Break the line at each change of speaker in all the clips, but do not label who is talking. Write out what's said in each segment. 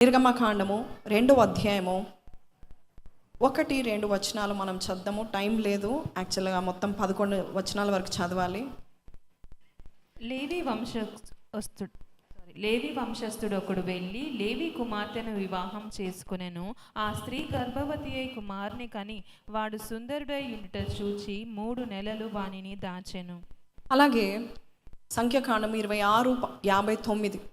నిర్గమకాండము 2వ అధ్యాయము 1-2 వచనాలు మనం చద్దాము. టైం లేదు, యాక్చువల్గా మొత్తం 11 వచనాల వరకు చదవాలి.
లేవి వంశస్థుడు ఒకడు వెళ్ళి లేవి కుమార్తెను వివాహం చేసుకునెను. ఆ స్త్రీ గర్భవతి అయి కుమారుని కని వాడు సుందరుడై ఉండుట చూచి 3 నెలలు వానిని దాచెను.
అలాగే సంఖ్యాకాండం 26:59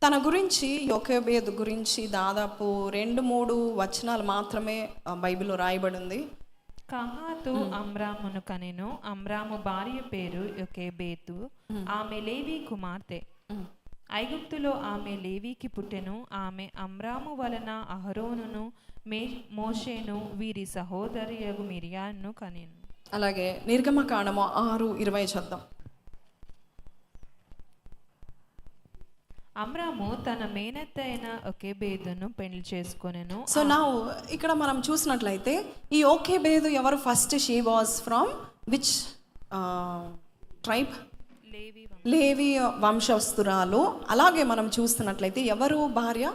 తన గురించి యోకేబేదు గురించి దాదాపు 2-3 వచనాలు మాత్రమే బైబిల్లో రాయబడి ఉంది.
కహాతు అమ్రామును కనెను. అమ్రాము భార్య పేరు యోకేబేతు. ఆమె లేవి కుమార్తె. ఐగుప్తులో ఆమె లేవికి పుట్టెను. ఆమె అమ్రాము వలన అహరోనును మోషేను వీరి సహోదరియగు మిరియాను కనెను.
అలాగే నిర్గమకాండము 6:20 చద్దాం.
అమ్రాము తన మేనత్త అయిన యోకేబేదును పెళ్లి చేసుకొనెను.
సో నా ఇక్కడ మనం చూసినట్లయితే ఈ యోకేబేదు ఎవరు? First she was from which tribe? లేవి వంశస్థురాలు. అలాగే మనం చూస్తున్నట్లయితే ఎవరు భార్య?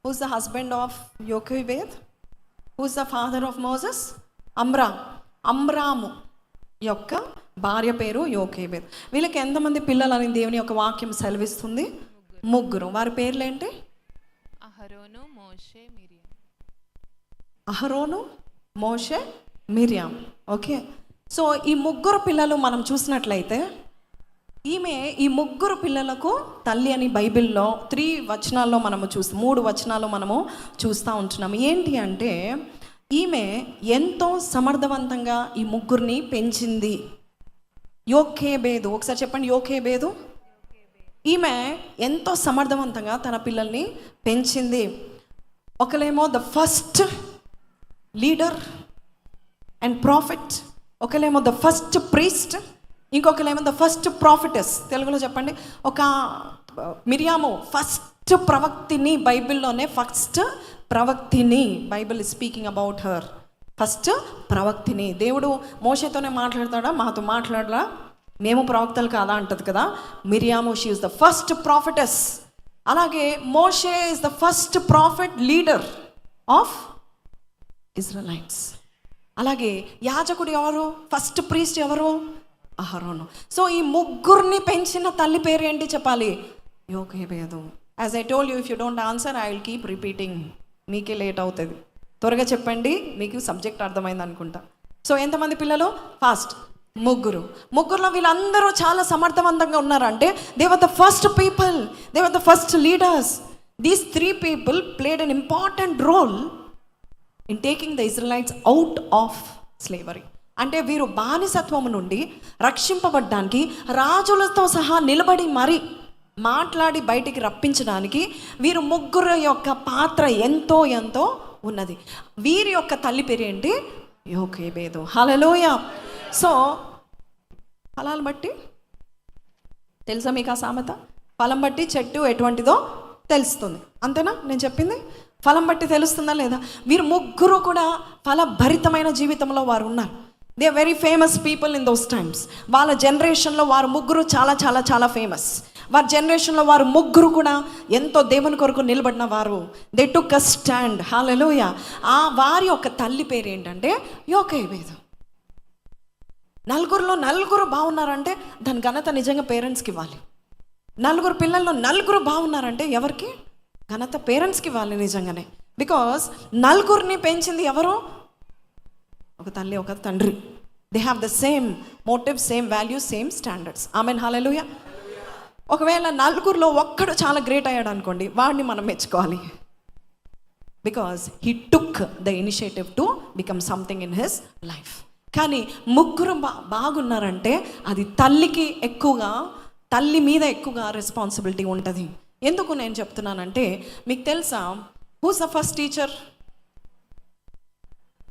Who's the husband of Jochebed? Who's the father of Moses? అమ్రాము యొక్క భార్య పేరు యోకేబేద్. వీళ్ళకి ఎంతమంది పిల్లలని దేవుని యొక్క వాక్యం సెలవిస్తుంది? 3. వారి పేర్లు ఏంటి?
అహరోను, మోషే, మిరియాం. ఓకే, సో ఈ 3 పిల్లలు మనం చూసినట్లయితే ఈమె ఈ 3 పిల్లలకు తల్లి అని బైబిల్లో 3 వచనాల్లో మనము 3 వచనాల్లో మనము చూస్తూ ఉంటున్నాము. ఏంటి అంటే ఈమె ఎంతో సమర్థవంతంగా ఈ 3 పెంచింది. యోకేబేదు, ఒకసారి చెప్పండి, యోకేబేదు. ఈమె ఎంతో సమర్థవంతంగా తన పిల్లల్ని పెంచింది. ఒకలేమో the first leader and prophet, ఒకలేమో ద ఫస్ట్ ప్రీస్ట్, ఇంకొకలేమో ద ఫస్ట్ ప్రాఫిటెస్. తెలుగులో చెప్పండి. ఒక మిరియాము ఫస్ట్ ప్రవక్తిని, బైబిల్లోనే ఫస్ట్ ప్రవక్తిని. Bible is speaking about her. First ప్రవక్తిని. దేవుడు మోషేతోనే మాట్లాడతాడా? మాతో మాట్లాడరా? మేము ప్రవక్తలు కాదా అంటది కదా. మిరియాము she is the first prophetess. అలాగే మోషే is the first prophet leader of Israelites. అలాగే యాజకుడు ఎవరు? ఫస్ట్ ప్రీస్ట్ ఎవరు? అహరోను. సో ఈ 3 పెంచిన తల్లి పేరు ఏంటి చెప్పాలి? యోకేబేదు. As I told you, if you don't answer I will keep repeating. మీకే లేట్ అవుతుంది. త్వరగా చెప్పండి, మీకు సబ్జెక్ట్ అర్థమైంది అనుకుంటా. సో ఎంతమంది పిల్లలు? ఫస్ట్ 3. 3లో వీళ్ళందరూ చాలా సమర్థవంతంగా ఉన్నారంటే they were the first people, they were the first leaders. These 3 people played an important role in taking the Israelites out of slavery. అంటే వీరు బానిసత్వము నుండి రక్షింపబడ్డానికి రాజులతో సహా నిలబడి మరి మాట్లాడి బయటికి రప్పించడానికి వీరు 3 యొక్క పాత్ర ఎంతో ఎంతో ఉన్నది. వీరి యొక్క తల్లి పేరు ఏంటి? యోకేబేదు. హల్లెలూయా. సో ఫలాలు బట్టి తెలుసా మీకు ఆ సామెత? ఫలం బట్టి చెట్టు ఎటువంటిదో తెలుస్తుంది. అంతేనా నేను చెప్పింది? ఫలం బట్టి తెలుస్తుందా లేదా? వీరు 3 కూడా ఫలభరితమైన జీవితంలో వారు ఉన్నారు. They are very famous people in those times. వాళ్ళ జనరేషన్లో వారు 3 చాలా చాలా చాలా ఫేమస్. వారి జనరేషన్లో వారు 3 కూడా ఎంతో దేవుని కొరకు నిలబడిన వారు. They took a stand. Hallelujah. ఆ వారి యొక్క తల్లి పేరు ఏంటంటే యోకేబేదు. 4 బాగున్నారంటే దాని ఘనత నిజంగా పేరెంట్స్కి ఇవ్వాలి. 4 పిల్లల్లో 4 బాగున్నారంటే ఎవరికి ఘనత? పేరెంట్స్కి ఇవ్వాలి నిజంగానే. బికాస్ 4 పెంచింది ఎవరు? ఒక తల్లి, ఒక తండ్రి. They have the same motive, same values, same standards. Amen. Hallelujah. ఒకవేళ 4లో ఒక్కడు చాలా గ్రేట్ అయ్యాడు అనుకోండి, వాడిని మనం మెచ్చుకోవాలి. Because he took the initiative to become something in his life. కానీ 3 బాగున్నారంటే అది తల్లికి ఎక్కువగా, తల్లి మీద ఎక్కువగా రెస్పాన్సిబిలిటీ ఉంటుంది. ఎందుకు నేను చెప్తున్నానంటే మీకు తెలుసా హూస్ ద ఫస్ట్ టీచర్?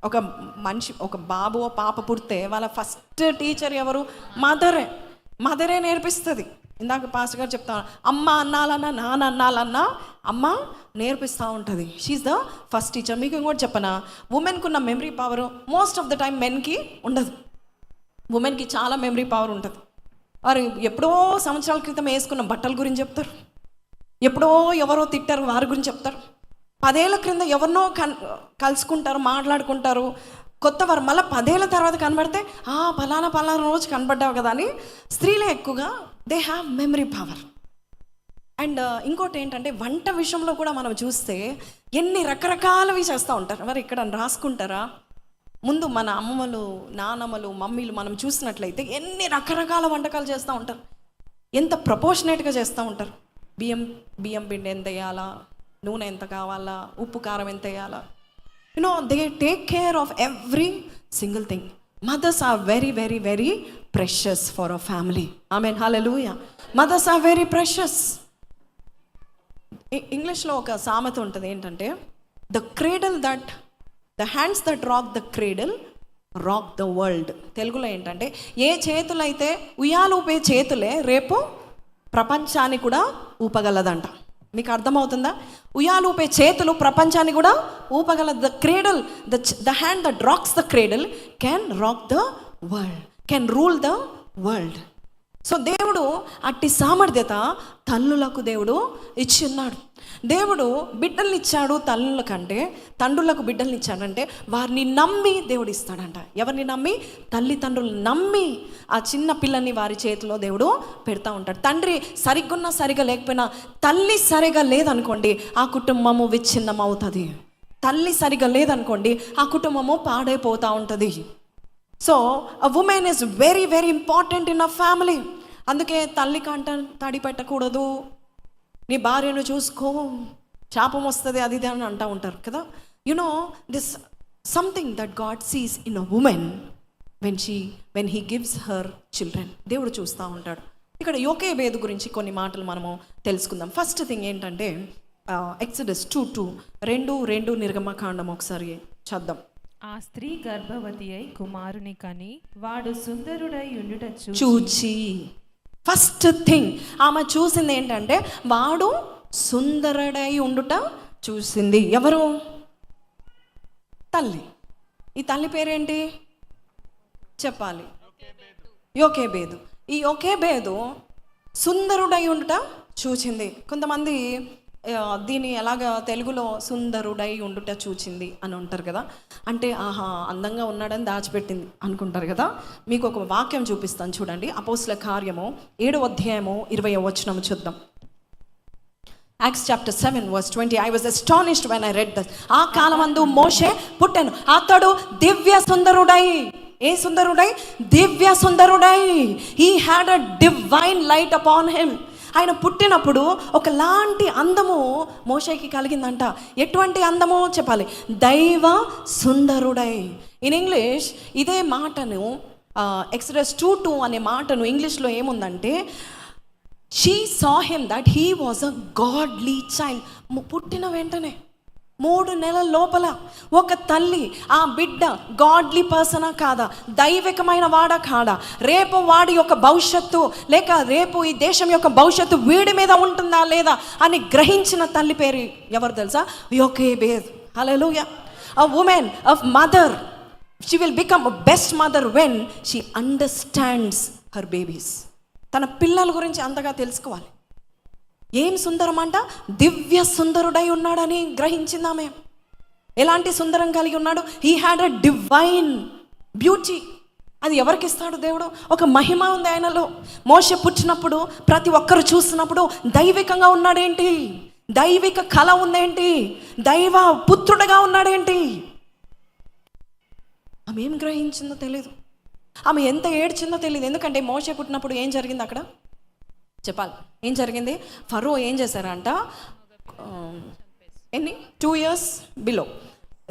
ఒక మనిషి, ఒక బాబు పాప పుడితే వాళ్ళ ఫస్ట్ టీచర్ ఎవరు? మదరే నేర్పిస్తుంది. ఇందాక పాస్టర్ గారు చెప్తాను, అమ్మ అన్నాలన్నా నాన్న అన్నాలన్నా అమ్మ నేర్పిస్తూ ఉంటుంది. She's the first teacher. మీకు ఇంకోటి చెప్పనా, ఉమెన్కి ఉన్న memory power most of the time మెన్కి ఉండదు. ఉమెన్కి చాలా మెమరీ పవర్ ఉంటుంది. వారు ఎప్పుడో సంవత్సరాల క్రితం వేసుకున్న బట్టల గురించి చెప్తారు, ఎప్పుడో ఎవరో తిట్టారు వారి గురించి చెప్తారు. 10 ఏళ్ల క్రింద ఎవరినో కలుసుకుంటారు, మాట్లాడుకుంటారు, కొత్త వారు మళ్ళీ 10 ఏళ్ల తర్వాత కనబడితే పలానా రోజు కనబడ్డావు కదా అని. స్త్రీలే ఎక్కువగా they have memory power. And ఇంకోటి ఏంటంటే వంట విషయంలో కూడా మనం చూస్తే ఎన్ని రకరకాలవి చేస్తూ ఉంటారు. మరి ఇక్కడ రాసుకుంటారా? ముందు మన అమ్మమ్మలు, నానమ్మలు, మమ్మీలు మనం చూసినట్లయితే ఎన్ని రకరకాల వంటకాలు చేస్తూ ఉంటారు. ఎంత ప్రపోర్షనేట్గా చేస్తూ ఉంటారు. బియ్యం పిండి ఎంత వేయాలా, నూనె ఎంత కావాలా, ఉప్పు కారం ఎంత వేయాలా, they take care of every single thing. Mothers are very very very precious for a family. Amen, hallelujah. Mothers are very precious. ఇంగ్లీష్లో ఒక సామెత ఉంటుంది ఏంటంటే, the hands that rock the cradle rock the world. తెలుగులో ఏంటంటే, ఏ చేతులైతే ఉయ్యాలు ఊపే చేతులే రేపు ప్రపంచాన్ని కూడా ఊపగలదంట. మీకు అర్థమవుతుందా? ఉయ్యాలు ఊపే చేతులు ప్రపంచాన్ని కూడా ఊపగలదు. The cradle, the hand that rocks the cradle can rock the world, can rule the world. So దేవుడు అట్టి సామర్థ్యత తల్లులకు దేవుడు ఇచ్చి ఉన్నాడు. దేవుడు బిడ్డల్ని ఇచ్చాడు తల్లుల కంటే, తండ్రులకు బిడ్డల్ని ఇచ్చాడంటే వారిని నమ్మి దేవుడు ఇస్తాడంట. ఎవరిని నమ్మి? తల్లిదండ్రులు నమ్మి ఆ చిన్న పిల్లల్ని వారి చేతిలో దేవుడు పెడతా ఉంటాడు. తండ్రి సరిగ్గున్నా సరిగా లేకపోయినా, తల్లి సరిగా లేదనుకోండి ఆ కుటుంబము విచ్ఛిన్నం అవుతుంది. తల్లి సరిగా లేదనుకోండి ఆ కుటుంబము పాడైపోతూ ఉంటుంది. So a women is very very important in a family. అందుకే తల్లి కంట తడి పెట్టకూడదు, నీ భార్యను చూసుకో, శాపం వస్తుంది, అది ఇది అని అంటూ ఉంటారు కదా. This something that God sees in a women when he gives her children. దేవుడు చూస్తూ ఉంటాడు. ఇక్కడ యోకేబేదు గురించి కొన్ని మాటలు మనము తెలుసుకుందాం. ఫస్ట్ థింగ్ ఏంటంటే ఎక్సడస్ 2:2 నిర్గమకాండం ఒకసారి చద్దాం.
ఆ స్త్రీ గర్భవతి అయి కుమారుని కని వాడు సుందరుడై ఉండుట
చూచి. ఫస్ట్ థింగ్ ఆమె చూసింది ఏంటంటే వాడు సుందరుడై ఉండుట చూసింది. ఎవరు? తల్లి. ఈ తల్లి పేరేంటి చెప్పాలి? యోకేబేదు. ఈ యోకేబేదు సుందరుడై ఉండుట చూచింది. కొంతమంది దీన్ని ఎలాగ తెలుగులో సుందరుడై ఉండుట చూచింది అని ఉంటారు కదా. అంటే అందంగా ఉన్నాడని దాచిపెట్టింది అనుకుంటారు కదా. మీకు ఒక వాక్యం చూపిస్తాను చూడండి. అపోస్తల కార్యము 7వ అధ్యాయము 20వ వచనం చూద్దాం. Acts chapter 7 verse 20. I was astonished when I read this. ఆ కాలమందు మోషే పుట్టెను, అతడు దివ్య సుందరుడై. ఏ సుందరుడై? దివ్య సుందరుడై. He had a divine light upon him. ఆయన పుట్టినప్పుడు ఒకలాంటి అందము మోషేకి కలిగిందంట. ఎటువంటి అందము చెప్పాలి? దైవ సుందరుడై. ఇన్ ఇంగ్లీష్ ఇదే మాటను ఎక్సడస్ 2:2 అనే మాటను ఇంగ్లీష్లో ఏముందంటే, she saw him that he was a godly child. పుట్టిన వెంటనే 3 నెలల లోపల ఒక తల్లి ఆ బిడ్డ గాడ్లీ పర్సనా కాదా, దైవికమైన వాడా కాదా, రేపు వాడి యొక్క భవిష్యత్తు లేక రేపు ఈ దేశం యొక్క భవిష్యత్తు వీడి మీద ఉంటుందా లేదా అని గ్రహించిన తల్లి పేరు ఎవరు తెలుసా? యోకేబేద్. హల్లెలూయా. A woman, a mother, she will become a best mother when she understands her babies. తన పిల్లల గురించి అంతగా తెలుసుకోవాలి. ఏం సుందరం అంట? దివ్య సుందరుడై ఉన్నాడని గ్రహించిందామే. ఎలాంటి సుందరం కలిగి ఉన్నాడు? He had a divine beauty. అది ఎవరికి ఇస్తాడు దేవుడు? ఒక మహిమ ఉంది ఆయనలో. మోషే పుట్టినప్పుడు ప్రతి ఒక్కరు చూస్తున్నప్పుడు దైవికంగా ఉన్నాడేంటి, దైవిక కళ ఉందేంటి, దైవ పుత్రుడుగా ఉన్నాడేంటి. ఆమె ఏం గ్రహించిందో తెలియదు, ఆమె ఎంత ఏడ్చిందో తెలియదు. ఎందుకంటే మోషే పుట్టినప్పుడు ఏం జరిగింది అక్కడ చెప్పాలి? ఏం జరిగింది? ఫరో ఏం చేశారంట, 2 years బిలో,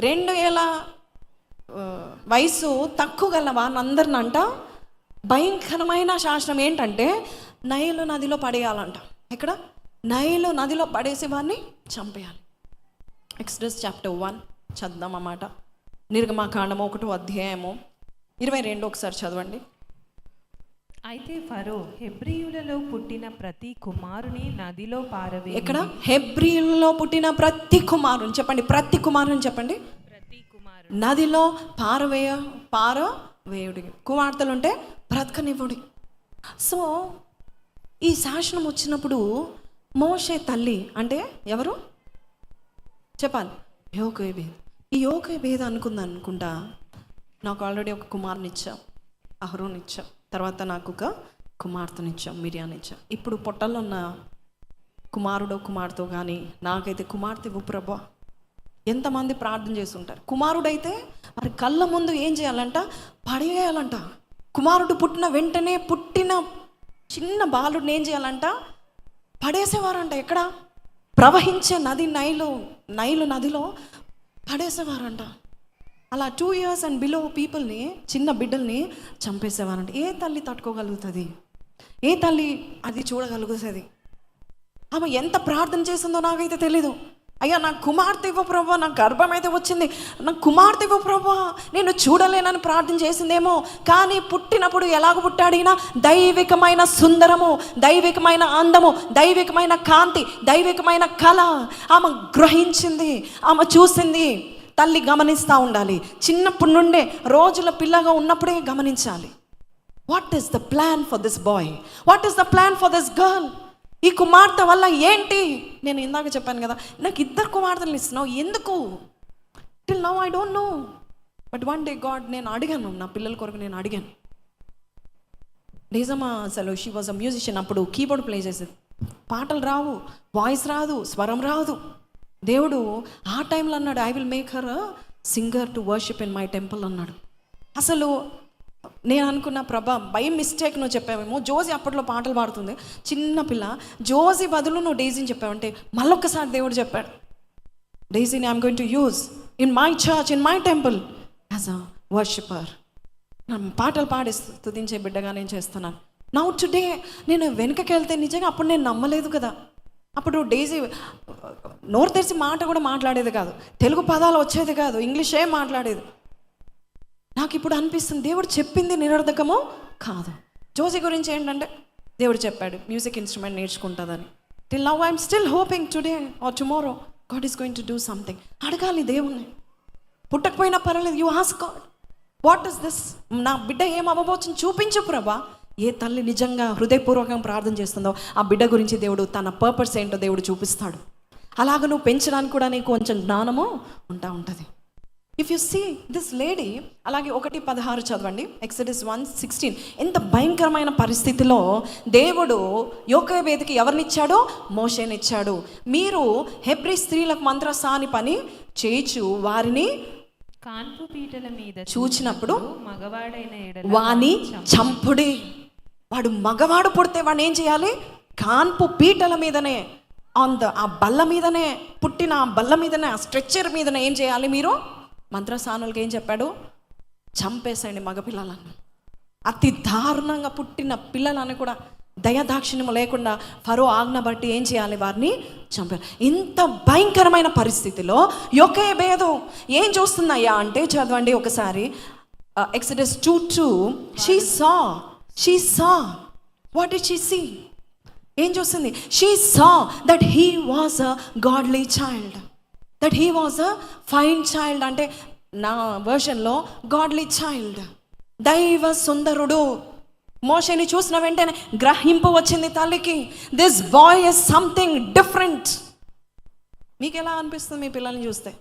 2 ఏళ్ళ వయసు తక్కువ గల వారిని అంట భయంకరమైన శాసనం ఏంటంటే నైలు నదిలో పడేయాలంట. ఎక్కడ? నైలు నదిలో పడేసి వారిని చంపేయాలి. ఎక్సడస్ చాప్టర్ 1 చదుదాం అన్నమాట. నిర్గమకాండము 1వ అధ్యాయము 22 ఒకసారి చదవండి.
అయితే ఫరో హెబ్రీయులలో పుట్టిన ప్రతి కుమారుని నదిలో పారవేయుడి.
ఎక్కడ? హెబ్రీయులలో పుట్టిన ప్రతి కుమారుని చెప్పండి, ప్రతి కుమారుని చెప్పండి.
ప్రతి కుమారుడు
నదిలో పారవేయుడి. కుమార్తెలు ఉంటే బ్రతకనివ్వుడి. సో ఈ శాసనం వచ్చినప్పుడు మోషే తల్లి అంటే ఎవరు చెప్పాలి? యోకేబేద్. ఈ యోకేబేద్ అనుకుంటా నాకు ఆల్రెడీ ఒక కుమారుని ఇచ్చాం, అహరోన్ ఇచ్చాం, తర్వాత నాకు ఒక కుమార్తెనిచ్చాం, మిరియాని ఇచ్చాం. ఇప్పుడు పొట్టల్లో ఉన్న కుమారుడో కుమార్తె కానీ నాకైతే కుమార్తె ఇవ్వు ప్రభా. ఎంతమంది ప్రార్థన చేసి ఉంటారు. కుమారుడైతే మరి కళ్ళ ముందు ఏం చేయాలంట? పడేయాలంట. కుమారుడు పుట్టిన వెంటనే పుట్టిన చిన్న బాలుడిని ఏం చేయాలంట? పడేసేవారంట. ఎక్కడ? ప్రవహించే నది నైలు నదిలో పడేసేవారంట. అలా 2 years అండ్ బిలో పీపుల్ని, చిన్న బిడ్డల్ని చంపేసేవారంట. ఏ తల్లి తట్టుకోగలుగుతుంది? ఏ తల్లి అది చూడగలుగుతుంది? ఆమె ఎంత ప్రార్థన చేసిందో నాకైతే తెలీదు. అయ్యా నాకు కుమార్తె ఇవ్వ ప్రభా, నాకు గర్భం అయితే వచ్చింది, నాకు కుమార్తె ఇవ్వ ప్రభా, నేను చూడలేనని ప్రార్థన చేసిందేమో. కానీ పుట్టినప్పుడు ఎలాగ పుట్టాడినా దైవికమైన సుందరము, దైవికమైన అందము, దైవికమైన కాంతి, దైవికమైన కళ ఆమె గ్రహించింది, ఆమె చూసింది. తల్లి గమనిస్తూ ఉండాలి. చిన్నప్పటి నుండే రోజుల పిల్లగా ఉన్నప్పుడే గమనించాలి. What is the plan for this boy? What is the plan for this girl? ఈ కుమార్తె వల్ల ఏంటి? నేను ఇందాక చెప్పాను కదా, నాకు 2 కుమార్తెలు ఇస్తున్నావు ఎందుకు? Till now I don't know. But one day God, నేను అడిగాను, నా పిల్లల కొరకు నేను అడిగాను. నిజమా? అసలు షీ వాజ్ అ మ్యూజిషియన్. అప్పుడు కీబోర్డ్ ప్లే చేసేది. పాటలు రావు, వాయిస్ రాదు, స్వరం రాదు. దేవుడు ఆ టైంలో అన్నాడు, I will make her singer to worship in my temple అన్నాడు. అసలు నేను అనుకున్న ప్రభా బై మిస్టేక్ నువ్వు చెప్పావేమో. జోజీ అప్పట్లో పాటలు పాడుతుంది, చిన్న పిల్ల. జోజీ బదులు నువ్వు డేజీని చెప్పావంటే మళ్ళొక్కసారి దేవుడు చెప్పాడు, డేజీని I'm going to use in my church, in my temple as a worshipper. పాటలు పాడి స్తుతించే బిడ్డగా నేను చేస్తున్నాను. నౌ టుడే నేను వెనుకకి వెళ్తే నిజంగా అప్పుడు నేను నమ్మలేదు కదా. అప్పుడు డేజీ నోరు తెరిచి మాట కూడా మాట్లాడేది కాదు, తెలుగు పదాలు వచ్చేది కాదు, ఇంగ్లీష్ ఏం మాట్లాడేది. నాకు ఇప్పుడు అనిపిస్తుంది దేవుడు చెప్పింది నిరర్ధకమో కాదు. జోజీ గురించి ఏంటంటే దేవుడు చెప్పాడు మ్యూజిక్ ఇన్స్ట్రుమెంట్ నేర్చుకుంటుందని. Till now I'm still hoping today or tomorrow God is going to do something. అడగాలి దేవుణ్ణి. పుట్టకపోయినా పర్వాలేదు, you ask God what is this? నా బిడ్డ ఏం అవ్వబోతుంది చూపించు ప్రభా. ఏ తల్లి నిజంగా హృదయపూర్వకంగా ప్రార్థన చేస్తుందో ఆ బిడ్డ గురించి దేవుడు తన పర్పస్ ఏంటో దేవుడు చూపిస్తాడు. అలాగ నువ్వు పెంచడానికి కూడా నీకు కొంచెం జ్ఞానము ఉంటుంది. If you see this lady, అలాగే 1:16 చదవండి, ఎక్సడస్ 1:16. ఎంత భయంకరమైన పరిస్థితిలో దేవుడు యోకేబేదుకి ఎవరినిచ్చాడో? మోషేనిచ్చాడు. మీరు హెబ్రీ స్త్రీలకు మంత్రసాని పని చేయించు వారిని
కాన్పు పీటల మీద
చూచినప్పుడు
మగవాడైన ఎడల
వాని చంపుడి. వాడు మగవాడు పుడితే వాడిని ఏం చేయాలి? కాన్పు పీటల మీదనే, ఆ బల్ల మీదనే, పుట్టిన ఆ బల్ల మీదనే, ఆ స్ట్రెచ్చర్ మీదనే ఏం చేయాలి? మీరు మంత్రసానులకి ఏం చెప్పాడు? చంపేసేయండి మగపిల్లలను. అతి దారుణంగా పుట్టిన పిల్లలని కూడా దయదాక్షిణ్యము లేకుండా ఫరో ఆజ్ఞ బట్టి ఏం చేయాలి? వారిని చంపారు. ఇంత భయంకరమైన పరిస్థితిలో యోకేబేదు ఏం చూస్తుందయ్యా అంటే, చదవండి ఒకసారి, Exodus 2:2. She saw what did she see? ఏం చూస్తుంది? She saw that he was a godly child, that he was a fine child. అంటే నా వర్షన్లో గాడ్లీ చైల్డ్, దైవ సుందరుడు. మోషేని చూసిన వెంటనే గ్రహింపు వచ్చింది తల్లికి, this boy is something different. మీకు ఎలా అనిపిస్తుంది మీ పిల్లల్ని చూస్తే?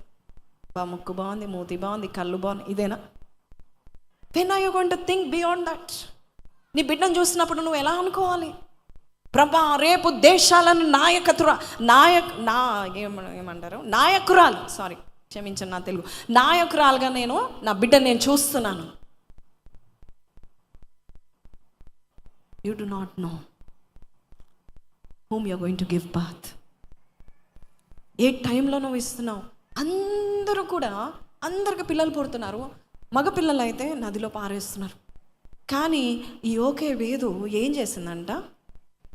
ముక్కు బాగుంది, మూతి బాగుంది, కళ్ళు బాగుంది, ఇదేనా? When are you going to think beyond that? నీ బిడ్డను చూసినప్పుడు నువ్వు ఎలా అనుకోవాలి? ప్రభా రేపు దేశాలను నాయకురాలు, సారీ క్షమించండి నా తెలుగు, నాయకురాలుగా నేను నా బిడ్డను నేను చూస్తున్నాను. You do not know whom you are going to give birth. ఏ టైంలో నువ్వు ఇస్తున్నావు? అందరూ కూడా, అందరికి పిల్లలు పుడుతున్నారు, మగపిల్లలు అయితే నదిలో పారేస్తున్నారు. కానీ ఈ యోకేబేదు ఏం చేసిందంట?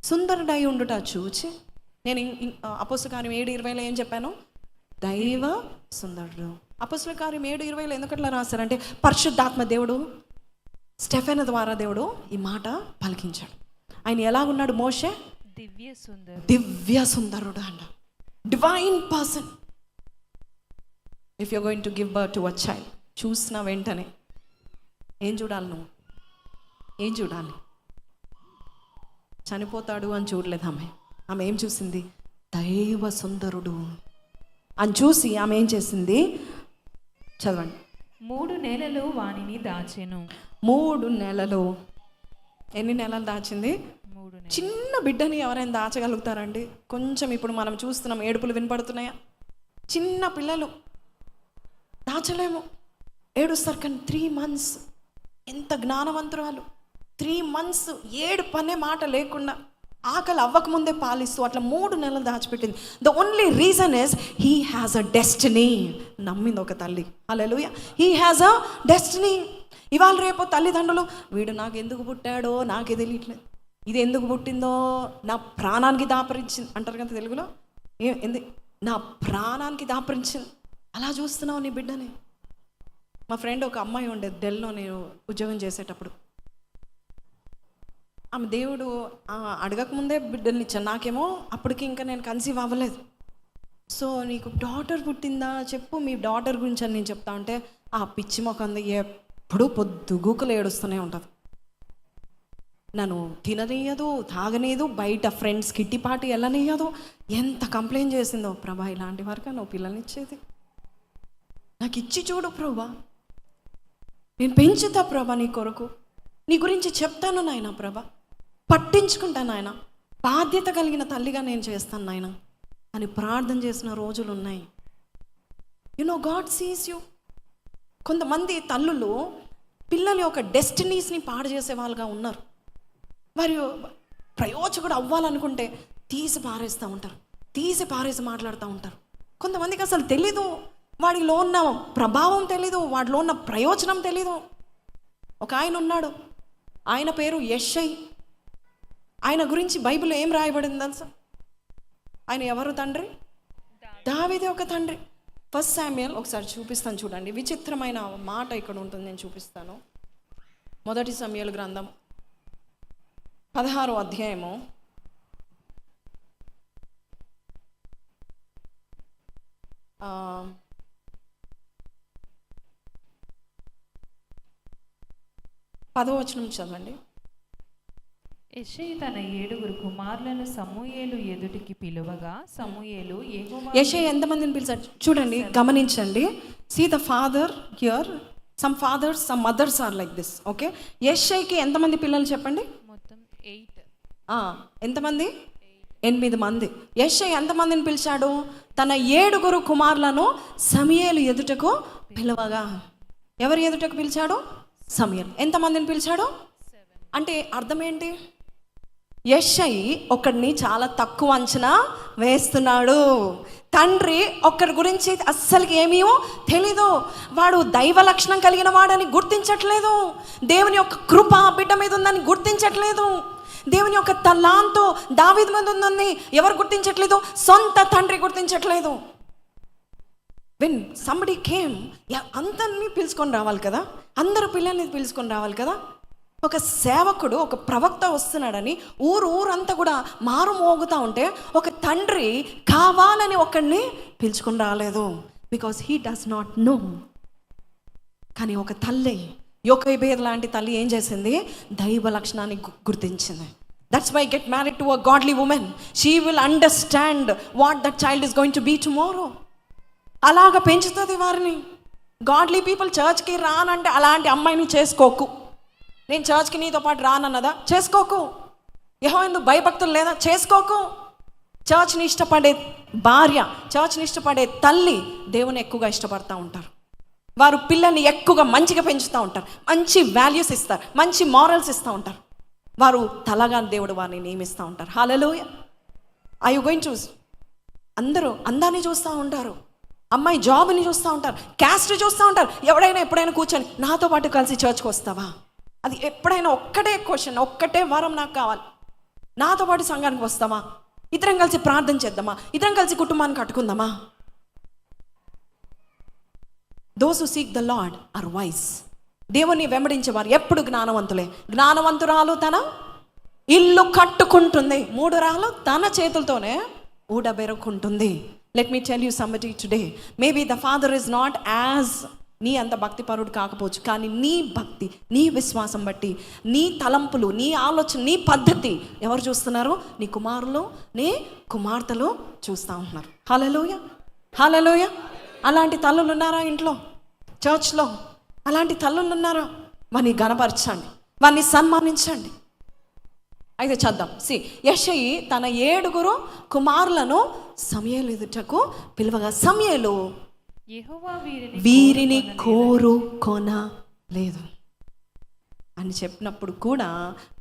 సుందరుడై ఉండుట చూచి, నేను అపోస్తల కార్యం 7:20 ఏం చెప్పాను? దైవ సుందరుడు. అపోస్తల కార్యం 7:20 ఎందుకట్లా రాశారంటే, పరిశుద్ధాత్మ దేవుడు స్టెఫెన్ ద్వారా దేవుడు ఈ మాట పలికించాడు. ఆయన ఎలా ఉన్నాడు? మోషే దివ్య సుందరుడు అంట, divine person. If you going to give birth to a child, చూసిన వెంటనే ఏం చూడాలి? నువ్వు ఏం చూడాలి? చనిపోతాడు అని చూడలేదు ఆమె, ఆమె ఏం చూసింది? దైవ సుందరుడు అని చూసి ఆమె ఏం చేసింది? చదవండి.
3 నెలలు వానిని దాచెను.
3 నెలలు. ఎన్ని నెలలు దాచింది?
3 నెలలు.
చిన్న బిడ్డని ఎవరైనా దాచగలుగుతారండి? కొంచెం ఇప్పుడు మనం చూస్తున్నాం, ఏడుపులు వినపడుతున్నాయా? చిన్న పిల్లలు దాచలేము, ఏడుస్తారు. కానీ 3 months, ఎంత జ్ఞానవంతురాలు! 3 months ఏడుపు అనే మాట లేకుండా ఆకలి అవ్వకముందే పాలిస్తూ అట్లా 3 నెలలు దాచిపెట్టింది. The only reason is he has a destiny. నమ్మింది ఒక తల్లి. Hallelujah. He has a destiny. ఇవాళ రేపు తల్లిదండ్రులు, వీడు నాకు ఎందుకు పుట్టాడో నాకే తెలియట్లేదు, ఇది ఎందుకు పుట్టిందో నా ప్రాణానికి దాపరించింది అంటారు కదా తెలుగులో. నా ప్రాణానికి దాపరించింది. అలా చూస్తున్నావు నీ బిడ్డని. మా ఫ్రెండ్ ఒక అమ్మాయి ఉండేది డెల్లో, నేను ఉద్యోగం చేసేటప్పుడు. ఆమె దేవుడు అడగకముందే బిడ్డల్ని ఇచ్చాను. నాకేమో అప్పటికి ఇంకా నేను కన్సీవ్ అవ్వలేదు. సో నీకు డాటర్ పుట్టిందా చెప్పు, మీ డాటర్ గురించి అని నేను చెప్తా ఉంటే ఆ పిచ్చి మొకంది ఎప్పుడు పొద్దుగూకలు ఏడుస్తూనే ఉంటుంది. నన్ను తిననీయదు, తాగనీయదు, బయట ఫ్రెండ్స్ కిట్టి పార్టీ వెళ్ళనీయదు. ఎంత కంప్లైంట్ చేసిందో. ప్రభా, ఇలాంటి వరకు నువ్వు పిల్లల్ని ఇచ్చేది, నాకు ఇచ్చి చూడు ప్రభా, నేను పెంచుతా ప్రభా, నీ కొరకు నీ గురించి చెప్తాను నాయన ప్రభా, పట్టించుకుంటాను నాయన, బాధ్యత కలిగిన తల్లిగా నేను చేస్తాను నాయన అని ప్రార్థన చేసిన రోజులు ఉన్నాయి. God sees you. కొంతమంది తల్లులు పిల్లల యొక్క డెస్టినీస్ని పాడు చేసే వాళ్ళుగా ఉన్నారు. వారు ప్రయోజకుడు అవ్వాలనుకుంటే తీసి పారేస్తూ ఉంటారు, తీసి పారేసి మాట్లాడుతూ ఉంటారు. కొంతమందికి అసలు తెలీదు, వాడిలో ఉన్న ప్రభావం తెలీదు, వాడిలో ఉన్న ప్రయోజనం తెలీదు. ఒక ఆయన ఉన్నాడు, ఆయన పేరు యెషై. ఆయన గురించి బైబిల్లో ఏం రాయబడింది తెలుసా? ఆయన ఎవరు తండ్రి? దావీదు ఒక తండ్రి. 1 Samuel ఒకసారి చూపిస్తాను చూడండి. విచిత్రమైన మాట ఇక్కడ ఉంటుంది, నేను చూపిస్తాను. 1 Samuel గ్రంథం 16వ అధ్యాయము 10వ వచనం చదవండి.
యెషయి తన 7 కుమారులను సమూయేలు ఎదుటికి పిలువగా సమూయేలు యెహోవా.
యెషయి ఎంతమందిని పిలిచాడు చూడండి, గమనించండి. See the father here. Some fathers, some mothers are like this. Okay, యెషయికి ఎంతమంది పిల్లలు చెప్పండి?
మొత్తం 8.
ఎంతమంది? 8 మంది. యెషయి ఎంతమందిని పిలిచాడు? తన 7 కుమారులను సమూయేలు ఎదుటకు పిలువగా. ఎవరి ఎదుటకు పిలిచాడు? సమూయేలు. ఎంతమందిని పిలిచాడు అంటే అర్థం ఏంటి? యెషయి ఒకడిని చాలా తక్కువ అంచనా వేస్తున్నాడు. తండ్రి ఒక్కడి గురించి అస్సలకి ఏమీ తెలీదు, వాడు దైవ లక్షణం కలిగిన వాడని గుర్తించట్లేదు, దేవుని యొక్క కృప బిడ్డ మీద ఉందని గుర్తించట్లేదు, దేవుని యొక్క తలాంతు దావీదు మీద ఉందని ఎవరు గుర్తించట్లేదు? సొంత తండ్రి గుర్తించట్లేదు. వెన్ సంబడి కేమ్, అందరినీ పిలుచుకొని రావాలి కదా, అందరు పిల్లల్ని పిలుచుకొని రావాలి కదా. ఒక సేవకుడు, ఒక ప్రవక్త వస్తున్నాడని ఊరంతా కూడా మారు మోగుతూ ఉంటే ఒక తండ్రి కావాలని ఒకడిని పిలుచుకొని రాలేదు, because he does not know. కానీ ఒక తల్లి, యోకేబేద్ లాంటి తల్లి ఏం చేసింది? దైవ లక్షణాన్ని గుర్తించింది. That's why get married to a godly woman. She will understand what that child is going to be tomorrow. అలాగ పెంచుతుంది వారిని. గాడ్లీ పీపుల్ చర్చ్కి రానంటే అలాంటి అమ్మాయిని చేసుకోకు. నేను చర్చ్కి నీతో పాటు రానన్నదా? చేసుకోకు. యెహోవా భయభక్తులు లేదా? చేసుకోకు. చర్చ్ని ఇష్టపడే భార్య, చర్చ్ని ఇష్టపడే తల్లి దేవుని ఎక్కువగా ఇష్టపడుతూ ఉంటారు. వారు పిల్లల్ని ఎక్కువగా మంచిగా పెంచుతూ ఉంటారు, మంచి వాల్యూస్ ఇస్తారు, మంచి మారల్స్ ఇస్తూ ఉంటారు. వారు తలగా దేవుడు వారిని నియమిస్తూ ఉంటారు. హల్లెలూయా. ఐ యు గోయింగ్ టు అందరూ అందాన్ని చూస్తూ ఉంటారు, అమ్మాయి జాబ్ని చూస్తూ ఉంటారు, క్యాస్ట్ చూస్తూ ఉంటారు. ఎవడైనా ఎప్పుడైనా కూర్చొని నాతో పాటు కలిసి చర్చ్కి వస్తావా? అది ఎప్పుడైనా ఒక్కటే క్వశ్చన్, ఒక్కటే వరం నాకు కావాలి. నాతో పాటు సంఘానికి వస్తామా? ఇద్దరం కలిసి ప్రార్థన చేద్దామా? ఇద్దరం కలిసి కుటుంబాన్ని కట్టుకుందామా? Those who seek the Lord are wise. దేవుని వెంబడించేవారు ఎప్పుడు జ్ఞానవంతులే. జ్ఞానవంతురాలు తన ఇల్లు కట్టుకుంటుంది, 3 రాళ్ళు తన చేతులతోనే ఊడబెరుకుంటుంది. Let me tell you somebody today, maybe the father is not as నీ అంత భక్తిపరుడు కాకపోవచ్చు, కానీ నీ భక్తి, నీ విశ్వాసం బట్టి, నీ తలంపులు, నీ ఆలోచన, నీ పద్ధతి ఎవరు చూస్తున్నారు? నీ కుమారులు, నీ కుమార్తెలు చూస్తూ ఉంటున్నారు. హల్లెలూయా, హల్లెలూయా. అలాంటి తల్లులు ఉన్నారా ఇంట్లో, చర్చ్లో? అలాంటి తల్లులు ఉన్నారా? వారిని గణపరచండి, వారిని సన్మానించండి. అయితే చద్దాం. యెషయి తన 7 కుమారులను సమూయేలు ఎదుటకు పిలువగా సమూయేలు
యెహోవా
వీరిని కోరుకొనలేదు అని చెప్పినప్పుడు కూడా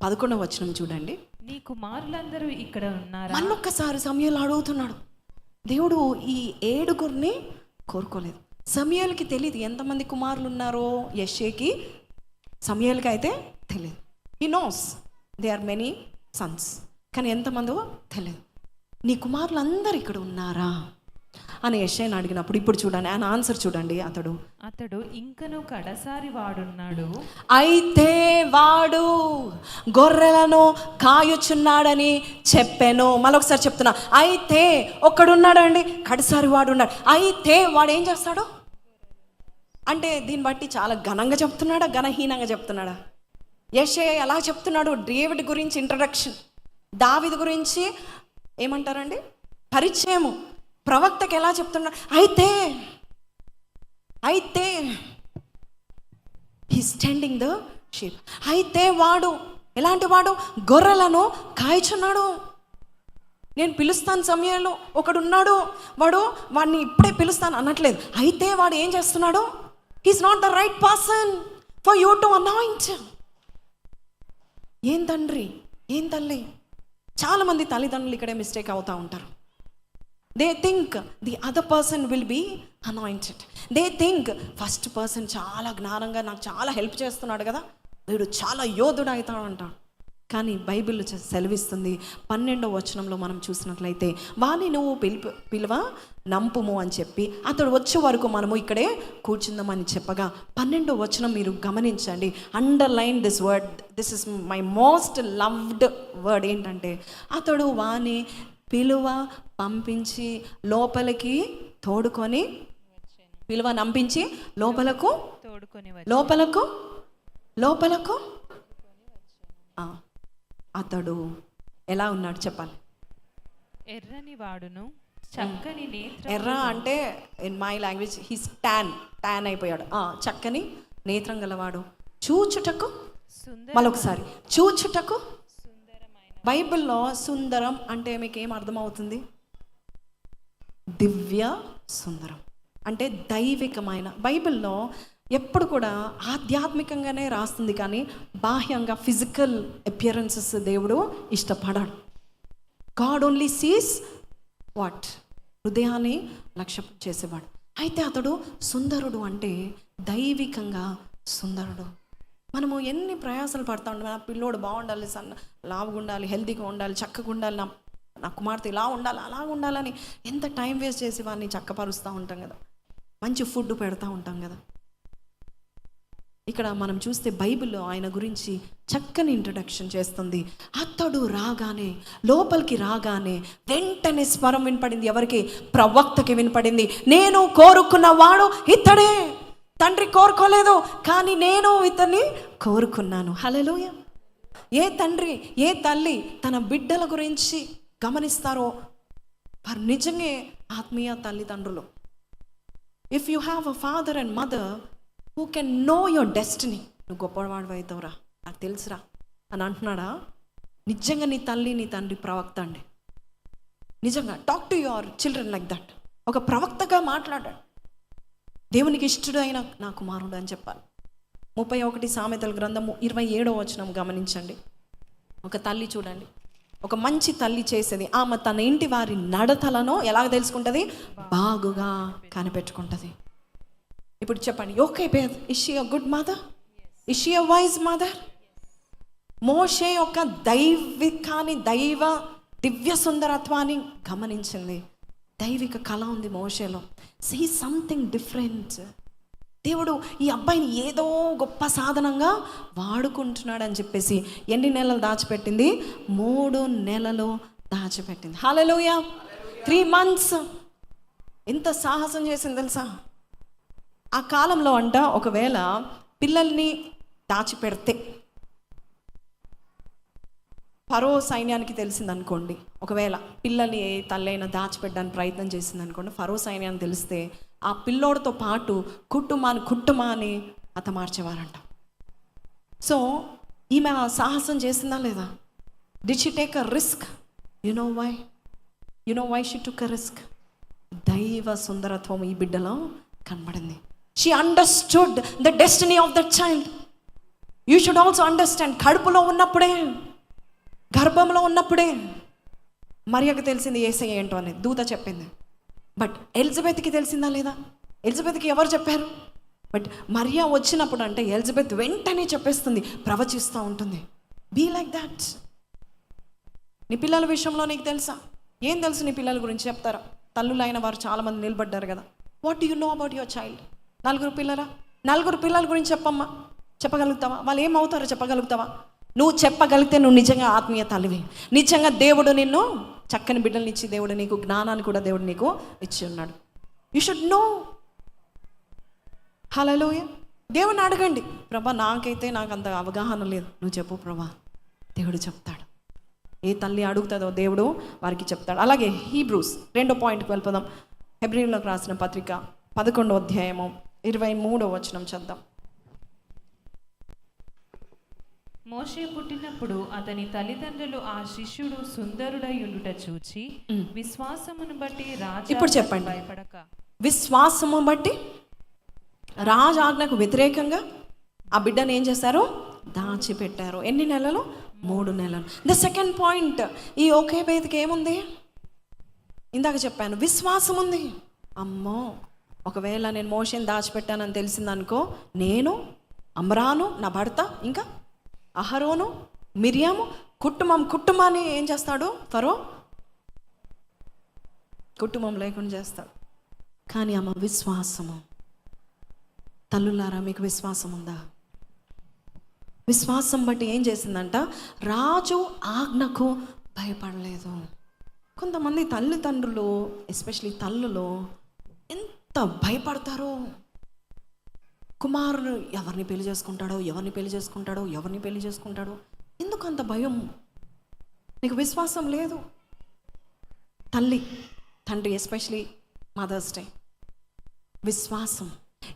11వ వచనం చూడండి.
నీ కుమారులందరూ ఇక్కడ ఉన్నారా?
మళ్ళొక్కసారి సమూయేలు అడుగుతున్నాడు. దేవుడు ఈ 7 కోరుకోలేదు. సమూయేలుకి తెలియదు ఎంతమంది కుమారులు ఉన్నారో. యెషయికి, సమూయేలుకి అయితే తెలియదు. He knows they are many sons, కానీ ఎంతమందో తెలియదు. నీ కుమారులు అందరు ఇక్కడ ఉన్నారా అని యెషయిని అడిగినప్పుడు ఇప్పుడు చూడండి ఆయన ఆన్సర్ చూడండి. అతడు
ఇంకను కడసారి వాడున్నాడు,
అయితే వాడు గొర్రెలను కాయుచున్నాడని చెప్పాను. మళ్ళొకసారి చెప్తున్నా, అయితే ఒక్కడున్నాడండి, కడసారి వాడు ఉన్నాడు. అయితే వాడు ఏం చేస్తాడు అంటే దీన్ని బట్టి చాలా ఘనంగా చెప్తున్నాడా, ఘనహీనంగా చెప్తున్నాడా? యెషయా ఎలా చెప్తున్నాడు? డేవిడ్ గురించి ఇంట్రడక్షన్, దావీదు గురించి ఏమంటారండి పరిచయము. ప్రవక్తకి ఎలా చెప్తున్నాడు? అయితే హీ స్టాండింగ్ ద షీప్. అయితే వాడు ఎలాంటి వాడు? గొర్రెలను కాయచున్నాడు. నేను పిలుస్తాను సమయంలో ఒకడున్నాడు, వాడిని ఇప్పుడే పిలుస్తాను అనట్లేదు. అయితే వాడు ఏం చేస్తున్నాడు? He's not the right person for you to anoint. ఏం తండ్రి, ఏం తల్లి, చాలామంది తల్లిదండ్రులు ఇక్కడే మిస్టేక్ అవుతూ ఉంటారు. They think the other person will be anointed. They think first person చాలా జ్ఞానంగా నాకు చాలా హెల్ప్ చేస్తున్నాడు కదా, వీడు చాలా యోధుడు అవుతాడు అంటాడు. కానీ బైబిల్ సెలవిస్తుంది 12వ వచనంలో మనం చూసినట్లయితే వాని నువ్వు పిలువ నంపుము అని చెప్పి అతడు వచ్చే వరకు మనము ఇక్కడే కూర్చుందామని చెప్పగా 12వ వచనం మీరు గమనించండి. Underline this word, this is my most loved word. ఏంటంటే అతడు వాని పిలువ పంపించి లోపలికి తోడుకొని, పిలువ నంపించి లోపలకు అతడు ఎలా ఉన్నాడు చెప్పాలి?
ఎర్రని వాడును, చక్కని నేత్రం.
ఎర్ర అంటే in my language he's tan అయిపోయాడు. చక్కని నేత్రం గలవాడు, చూచుటకు, మరొకసారి చూచుటకు. బైబిల్లో సుందరం అంటే మీకు ఏం అర్థమవుతుంది? దివ్య సుందరం అంటే దైవికమైన. బైబిల్లో ఎప్పుడు కూడా ఆధ్యాత్మికంగానే రాస్తుంది, కానీ బాహ్యంగా ఫిజికల్ అపియరెన్సెస్ దేవుడు ఇష్టపడాడు. God only sees what? హృదయాన్ని లక్ష్య చేసేవాడు. అయితే అతడు సుందరుడు అంటే దైవికంగా సుందరుడు. మనము ఎన్ని ప్రయాసాలు పడతా ఉంటాం, నా పిల్లోడు బాగుండాలి, లావుగా ఉండాలి, హెల్తీగా ఉండాలి, చక్కగా ఉండాలి, నా కుమార్తె ఇలా ఉండాలి, అలా ఉండాలని ఎంత టైం వేస్ట్ చేసి వాడిని చక్కపరుస్తూ ఉంటాం కదా, మంచి ఫుడ్ పెడతా ఉంటాం కదా. ఇక్కడ మనం చూస్తే బైబిల్లో ఆయన గురించి చక్కని ఇంట్రడక్షన్ చేస్తుంది. అతడు రాగానే, లోపలికి రాగానే వెంటనే స్వరం వినపడింది. ఎవరికి? ప్రవక్తకి వినపడింది. నేను కోరుకున్న వాడు ఇతడే. తండ్రి కోరుకోలేదు, కానీ నేను ఇతన్ని కోరుకున్నాను. హల్లెలూయా. ఏ తండ్రి, ఏ తల్లి తన బిడ్డల గురించి గమనిస్తారో వారు నిజంగా ఆత్మీయ తల్లిదండ్రులు. If you have a father and mother who can know your destiny, నువ్వు గొప్పవాడు అవుతావురా, నాకు తెలుసురా అని అంటున్నాడా? నిజంగా నీ తల్లి నీ తండ్రి ప్రవక్త అండి. నిజంగా talk to your children like that. ఒక ప్రవక్తగా మాట్లాడాడు. దేవునికి ఇష్టడు అయిన నా కుమారుడు అని చెప్పాలి. 31 సామెతల గ్రంథము 27వ వచనం గమనించండి. ఒక తల్లి చూడండి, ఒక మంచి తల్లి చేసేది ఆమె తన ఇంటి వారి నడతలను ఎలాగ తెలుసుకుంటుంది? బాగుగా కనిపెట్టుకుంటుంది. ఇప్పుడు చెప్పండి, Jochebed, is she a good mother? Is she a wise mother? మోషే యొక్క దైవ దివ్య సుందరత్వాన్ని గమనించింది. దైవిక కళ ఉంది మోషేలో. See something different. దేవుడు ఈ అబ్బాయిని ఏదో గొప్ప సాధనంగా వాడుకుంటున్నాడు అని చెప్పేసి ఎన్ని నెలలు దాచిపెట్టింది? 3 నెలలు దాచిపెట్టింది. హల్లెలూయా. 3 months. ఎంత సాహసం చేసింది తెలుసా? ఆ కాలంలో అంట ఒకవేళ పిల్లల్ని దాచిపెడితే ఫరో సైన్యానికి తెలిసిందనుకోండి, ఒకవేళ పిల్లల్ని ఏ తల్లైనా దాచిపెట్టడానికి ప్రయత్నం చేసిందనుకోండి, ఫరో సైన్యానికి తెలిస్తే ఆ పిల్లోడితో పాటు కుట్టుమాని హతమార్చేవారంట. సో ఈమె సాహసం చేసిందా లేదా? Did she take a risk? You know why she took a risk? దైవ సుందరత్వం ఈ బిడ్డలో కనబడింది. She understood the destiny of that child. You should also understand. కడుపులో ఉన్నప్పుడే, గర్భంలో ఉన్నప్పుడే మరియకు తెలిసింది యేసయ్య ఏంటో అనేది, దూత చెప్పింది. బట్ ఎలిజబెత్కి తెలిసిందా లేదా? ఎలిజబెత్కి ఎవరు చెప్పారు? బట్ మరియా వచ్చినప్పుడు అంటే ఎలిజబెత్ వెంటనే చెప్పేస్తుంది, ప్రవచిస్తూ ఉంటుంది. Be like that. నీ పిల్లల విషయంలో నీకు తెలుసా? ఏం తెలుసు నీ పిల్లల గురించి చెప్తారా? తల్లులైన వారు చాలామంది నిలబడ్డారు కదా. What do you know about your child? 4 పిల్లల గురించి చెప్పమ్మా. చెప్పగలుగుతావా? వాళ్ళు ఏమవుతారో చెప్పగలుగుతావా? నువ్వు చెప్పగలిగితే నువ్వు నిజంగా ఆత్మీయ తల్లివి. నిజంగా దేవుడు నిన్ను చక్కని బిడ్డల్ని ఇచ్చి, దేవుడు నీకు జ్ఞానాన్ని కూడా దేవుడు నీకు ఇచ్చి ఉన్నాడు. You should know. హల్లెలూయా. దేవుని అడగండి, ప్రభా నాకు అంత అవగాహన లేదు, నువ్వు చెప్పు ప్రభా. దేవుడు చెప్తాడు. ఏ తల్లి అడుగుతుందో దేవుడు వారికి చెప్తాడు. అలాగే హీబ్రూస్ 2వ పాయింట్కి వెళ్ళిపోదాం. హెబ్రీయులకు రాసిన పత్రిక 11వ అధ్యాయము 23వ వచనం చదువుదాం.
మోషే పుట్టినప్పుడు అతని తల్లిదండ్రులు ఆ శిష్యుడు సుందరుడై ఉండుట చూచి విశ్వాసమును బట్టి రాజు
ఇప్పుడు చెప్పండి,
భయపడక,
విశ్వాసము బట్టి రాజాజ్ఞకు వ్యతిరేకంగా ఆ బిడ్డను ఏం చేశారు? దాచిపెట్టారు. ఎన్ని నెలలు? 3 నెలలు. ద సెకండ్ పాయింట్, ఈ ఒకే వేదిక ఏముంది? ఇందాక చెప్పాను, విశ్వాసం ఉంది. అమ్మో, ఒకవేళ నేను మోషేని దాచిపెట్టానని తెలిసిందనుకో, నేను, అమ్రాను నా భర్త, ఇంకా అహరోను, మిరియాము, కుటుంబాన్ని ఏం చేస్తాడు ఫరో? కుటుంబం లేకుండా చేస్తాడు. కానీ అమ్మ విశ్వాసము. తల్లులారా, మీకు విశ్వాసం ఉందా? విశ్వాసం బట్టి ఏం చేసిందంట? రాజు ఆజ్ఞకు భయపడలేదు. కొంతమంది తల్లిదండ్రులు, ఎస్పెషలీ తల్లులు ఎంత భయపడతారో. కుమారుడు ఎవరిని పెళ్లి చేసుకుంటాడో. ఎందుకు అంత భయం? నీకు విశ్వాసం లేదు. తల్లి, తండ్రి, ఎస్పెషలీ మదర్స్ డే, విశ్వాసం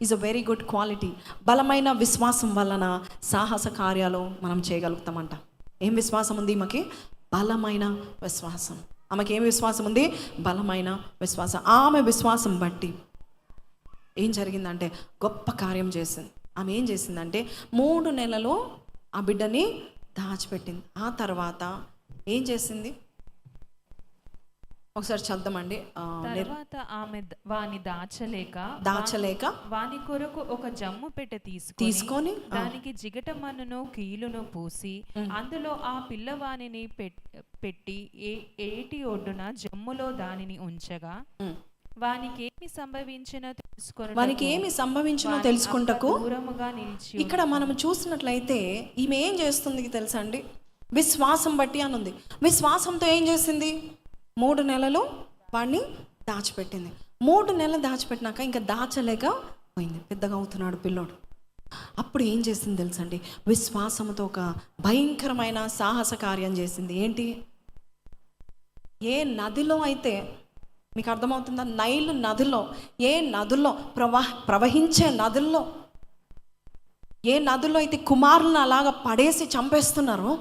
is a very good quality. బలమైన విశ్వాసం వలన సాహస కార్యాలు మనం చేయగలుగుతామంట. ఏం విశ్వాసం ఉంది ఈమెకి? బలమైన విశ్వాసం. ఆమెకి ఏం విశ్వాసం ఉంది? బలమైన విశ్వాసం. ఆమె విశ్వాసం బట్టి ఏం జరిగిందంటే గొప్ప కార్యం చేసింది. ఆమె ఏం చేసిందంటే 3 నెలలు ఆ బిడ్డని దాచిపెట్టింది. ఆ తర్వాత ఏం చేసింది? ఒకసారి చదుదామండి.
తర్వాత ఆమె వాని దాచలేక వాని కొరకు ఒక జమ్ము పెట్టె తీసుకొని దానికి జిగటమన్నును కీలును పూసి అందులో ఆ పిల్లవానిని పెట్టి ఏటి ఒడ్డున జమ్ములో దానిని ఉంచగా వానికి ఏమి సంభవించినో తెలుసుకుంటకు దూరముగా నిలిచి. ఇక్కడ మనం చూసినట్లయితే ఈమె ఏం చేస్తుంది తెలుసా అండి? విశ్వాసం బట్టి అని ఉంది. విశ్వాసంతో ఏం చేసింది? 3 నెలలు వాడిని దాచిపెట్టింది. 3 నెలలు దాచిపెట్టినాక ఇంకా దాచలేక పోయింది. పెద్దగా అవుతున్నాడు పిల్లోడు. అప్పుడు ఏం చేసింది తెలుసండి? విశ్వాసంతో ఒక భయంకరమైన సాహస కార్యం చేసింది. ఏంటి? ఏ నదిలో అయితే, మీకు అర్థమవుతుందా? నైలు నదిలో, ఏ నదుల్లో ప్రవహించే నదుల్లో, ఏ నదుల్లో అయితే కుమారులను అలాగా పడేసి చంపేస్తున్నారో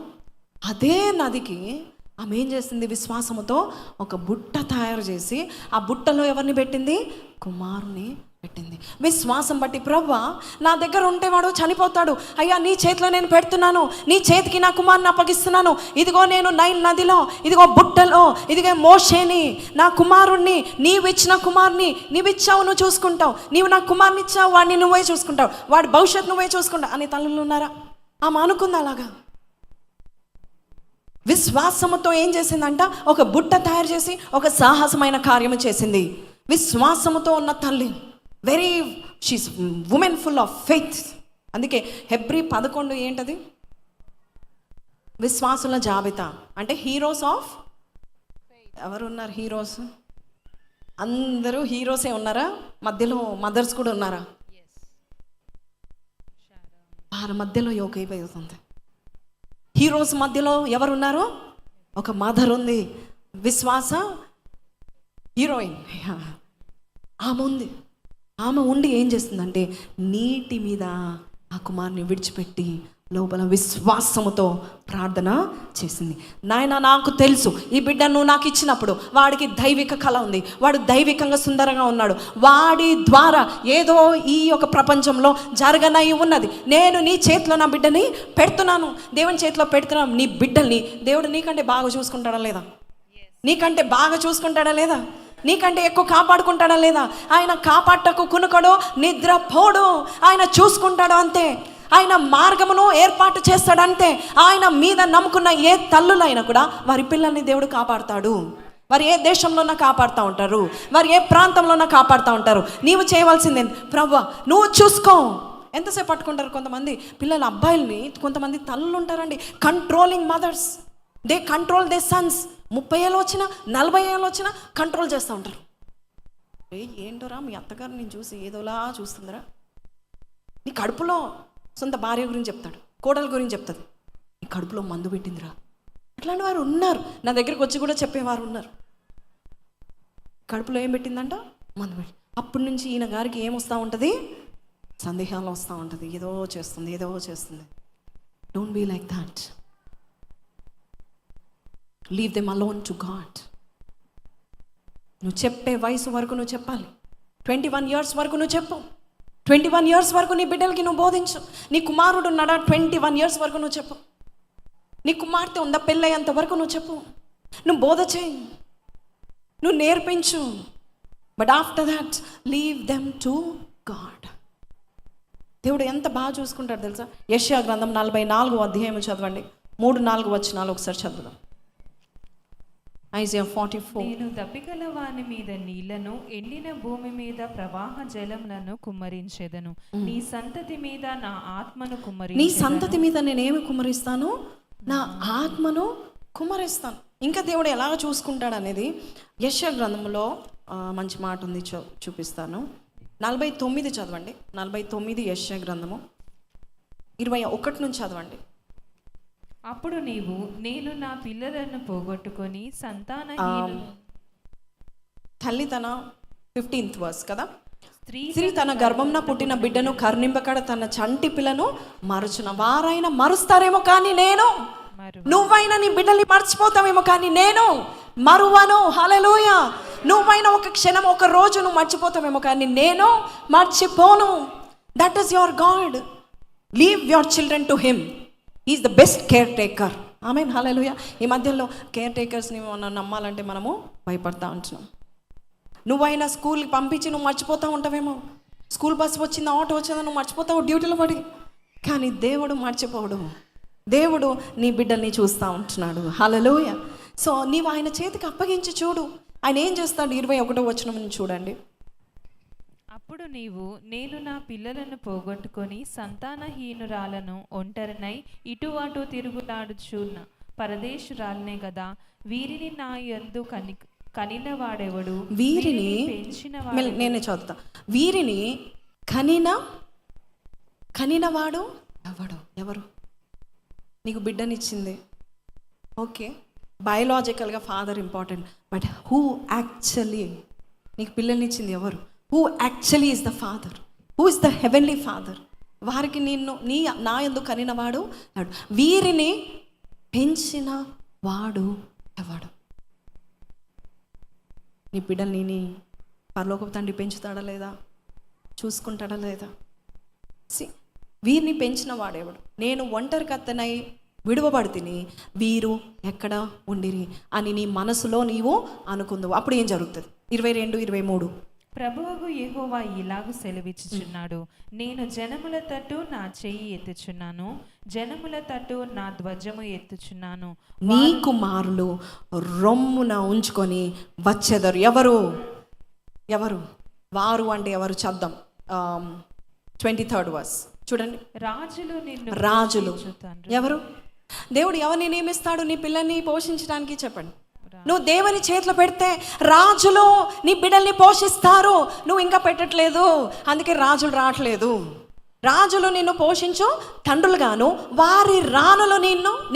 అదే నదికి ఆమె ఏం చేసింది? విశ్వాసముతో ఒక బుట్ట తయారు చేసి ఆ బుట్టలో ఎవరిని పెట్టింది? కుమారుని పెట్టింది. విశ్వాసం బట్టి, ప్రభువా నా దగ్గర ఉంటే వాడు చనిపోతాడు, అయ్యా నీ చేతిలో నేను పెడుతున్నాను, నీ చేతికి నా కుమారుని అప్పగిస్తున్నాను, ఇదిగో నేను నైల్ నదిలో, ఇదిగో బుట్టలో, ఇదిగో మోషేని, నా కుమారుణ్ణి, నీవు ఇచ్చిన కుమారుని నీవిచ్చావు, నువ్వు చూసుకుంటావు, నీవు నా కుమారుని ఇచ్చావు, వాడిని నువ్వే చూసుకుంటావు, వాడి భవిష్యత్తు నువ్వే చూసుకుంటావు అని తల్లులు ఉన్నారా? ఆమె అనుకుంది అలాగా. విశ్వాసముతో ఏం చేసిందంట? ఒక బుట్ట తయారు చేసి ఒక సాహసమైన కార్యము చేసింది. విశ్వాసముతో ఉన్న తల్లి, very she's women full of faith. అందుకే హెబ్రీ 11 ఏంటది? విశ్వాసుల జాబితా. అంటే హీరోస్ ఆఫ్, ఎవరున్నారు హీరోస్? అందరూ హీరోసే ఉన్నారా? మధ్యలో మదర్స్ కూడా ఉన్నారా?
వారి మధ్యలో యోగైపోతుంది. హీరోస్ మధ్యలో ఎవరున్నారు? ఒక మదర్ ఉంది, విశ్వాస హీరోయిన్ ఆమె ఉంది. ఆమె ఉండి ఏం చేస్తుందంటే నీటి మీద ఆ కుమారుని విడిచిపెట్టి లోపల విశ్వాసముతో ప్రార్థన చేసింది. నాయన, నాకు తెలుసు ఈ బిడ్డను నాకు ఇచ్చినప్పుడు వాడికి దైవిక కళ ఉంది, వాడు దైవికంగా సుందరంగా ఉన్నాడు, వాడి ద్వారా ఏదో ఈ యొక్క ప్రపంచంలో జరగనై ఉన్నది. నేను నీ చేతిలో నా బిడ్డని పెడుతున్నాను, దేవుని చేతిలో పెడుతున్నాను. నీ బిడ్డల్ని దేవుడు నీకంటే బాగా చూసుకుంటాడా లేదా? నీకంటే బాగా చూసుకుంటాడా లేదా? నీకంటే ఎక్కువ కాపాడుకుంటాడా లేదా? ఆయన కాపాడటకు కునుకడు, నిద్రపోడు, ఆయన చూసుకుంటాడు అంతే. ఆయన మార్గమును ఏర్పాటు చేస్తాడంతే. ఆయన మీద నమ్ముకున్న ఏ తల్లులైనా కూడా వారి పిల్లల్ని దేవుడు కాపాడుతాడు. వారు ఏ దేశంలోనా కాపాడుతూ ఉంటారు, వారు ఏ ప్రాంతంలోనా కాపాడుతూ ఉంటారు. నీవు చేయవలసిందే, ప్రభువా నువ్వు చూసుకో. ఎంతసేపు పట్టుకుంటారు కొంతమంది పిల్లల అబ్బాయిల్ని? కొంతమంది తల్లులు ఉంటారండి, controlling mothers. They control their sons. 30 ఏళ్ళు వచ్చినా 40 ఏళ్ళు వచ్చినా కంట్రోల్ చేస్తూ ఉంటారు. ఏంటోరా మీ అత్తగారు నేను చూసి ఏదోలా చూస్తుందిరా. నీ కడుపులో సొంత భార్య గురించి చెప్తాడు, కోడల గురించి చెప్తుంది, నీ కడుపులో మందు పెట్టిందిరా. అట్లాంటి వారు ఉన్నారు, నా దగ్గరికి వచ్చి కూడా చెప్పేవారు ఉన్నారు. కడుపులో ఏం పెట్టిందంట? మందు పెట్టి. అప్పటి నుంచి ఈయన గారికి ఏం వస్తూ ఉంటుంది? సందేహాలు వస్తూ ఉంటుంది, ఏదో చేస్తుంది, ఏదో చేస్తుంది. Don't be like that. Leave them alone to God. నువ్వు చెప్పే వయసు వరకు నువ్వు చెప్పాలి. 21 years వరకు నువ్వు చెప్పు. 21 years వరకు నీ బిడ్డలకి నువ్వు బోధించు. నీ కుమారుడు ఉన్నాడా? 21 years వరకు నువ్వు చెప్పు. నీ కుమార్తె ఉందా? పెళ్ళయ్యేంత వరకు నువ్వు చెప్పు. నువ్వు బోధ చేయి, నువ్వు నేర్పించు. But after that leave them to God. దేవుడు ఎంత బాగా చూసుకుంటాడు తెలుసా? యెషయా గ్రంథం 44వ అధ్యాయం చదవండి, 3-4 వచనాలు ఒకసారి చదువుదాం. ఐజియా 44.
నేను దప్పిగల వాని మీద నీళ్లను, ఎండిన భూమి మీద ప్రవాహ జలములను కుమ్మరించెదను. నీ సంతతి మీద నా ఆత్మను కుమ్మరించెదను.
నీ సంతతి మీద నేనేమి కుమ్మరిస్తాను? నా ఆత్మను కుమ్మరిస్తాను. ఇంకా దేవుడు ఎలాగ చూసుకుంటాడు అనేది యెషయా గ్రంథంలో మంచి మాట ఉంది, చూపిస్తాను. 49 చదవండి. 49 యెషయా గ్రంథము 21 నుంచి చదవండి.
అప్పుడు నీవు, నేను నా పిల్లలను పోగొట్టుకొని
తల్లి తన 15th verse కదా, స్త్రీ తన గర్భంన పుట్టిన బిడ్డను కరుణింపకడ తన చంటి పిల్లను మరుచున. వారైనా మరుస్తారేమో కానీ నేను, నువ్వైనా నీ బిడ్డల్ని మర్చిపోతావేమో కానీ నేను మరువను. హల్లెలూయా. నువ్వైనా ఒక క్షణం, ఒక రోజు నువ్వు మర్చిపోతావేమో కానీ నేను మర్చిపోను. That is your God. Leave your children to him. Is the best caretaker. Amen, hallelujah. ఈ మధ్యలో కేర్ టేకర్స్ని మనం నమ్మాలంటే మనము భయపడతా ఉంటున్నాం. నువ్వైనా స్కూల్కి పంపించి నువ్వు మర్చిపోతూ ఉంటావేమో. స్కూల్ బస్సు వచ్చిందా, ఆటో వచ్చిందా, నువ్వు మర్చిపోతావు డ్యూటీలో పడి. కానీ దేవుడు మర్చిపోవడం. దేవుడు నీ బిడ్డల్ని చూస్తూ ఉంటున్నాడు. హల్లెలూయా. సో నీవు ఆయన చేతికి అప్పగించి చూడు, ఆయన ఏం చేస్తాడు. 21వ వచనం నుంచి చూడండి.
అప్పుడు నీవు, నేను నా పిల్లలను పోగొట్టుకొని సంతానహీనురాలను, ఒంటరినై ఇటు అటు తిరుగులాడుచున్న పరదేశురాలనే కదా. వీరిని నా యందు కనిన వాడెవడు?
వీరిని నేనే చదువుతా. వీరిని కనినవాడు ఎవరు? నీకు బిడ్డనిచ్చింది, ఓకే, బయోలాజికల్గా father important. But who actually నీకు పిల్లల్నిచ్చింది ఎవరు? Who actually is the father? Who is the heavenly father? వారికి నా యందు కనినవాడు ఎవడు? వీరిని పెంచిన వాడు ఎవడు? నీ బిడ్డల్ని నీ పరలోకపు తండ్రి పెంచుతాడా లేదా? చూసుకుంటాడా లేదా? వీరిని పెంచిన వాడెవడు? నేను ఒంటరి కత్తెనై విడువబడితిని, వీరు ఎక్కడ ఉండిరి అని నీ మనసులో నీవు అనుకుందువు. అప్పుడు ఏం జరుగుతుంది? 22-23.
ప్రభువగు యెహోవా ఇలాగు సెలవిచ్చుచున్నాడు, నేను జనముల తట్టు నా చెయ్యి ఎత్తుచున్నాను, జనముల తట్టు నా ధ్వజము ఎత్తుచున్నాను.
నీ కుమారులు రొమ్మున ఉంచుకొని వచ్చెదరు. ఎవరు వారు అంటే ఎవరు? చద్దాం. 23rd verse చూడండి. రాజులు ఎవరు? దేవుడు ఎవరిని నియమిస్తాడు నీ పిల్లల్ని పోషించడానికి? చెప్పండి. నువ్వు దేవుని చేతిలో పెడితే రాజులు నీ బిడ్డల్ని పోషిస్తారు. నువ్వు ఇంకా పెట్టట్లేదు, అందుకే రాజులు రావట్లేదు.
రాజులు నిన్ను పోషించు తండ్రులుగాను, వారి రాణులు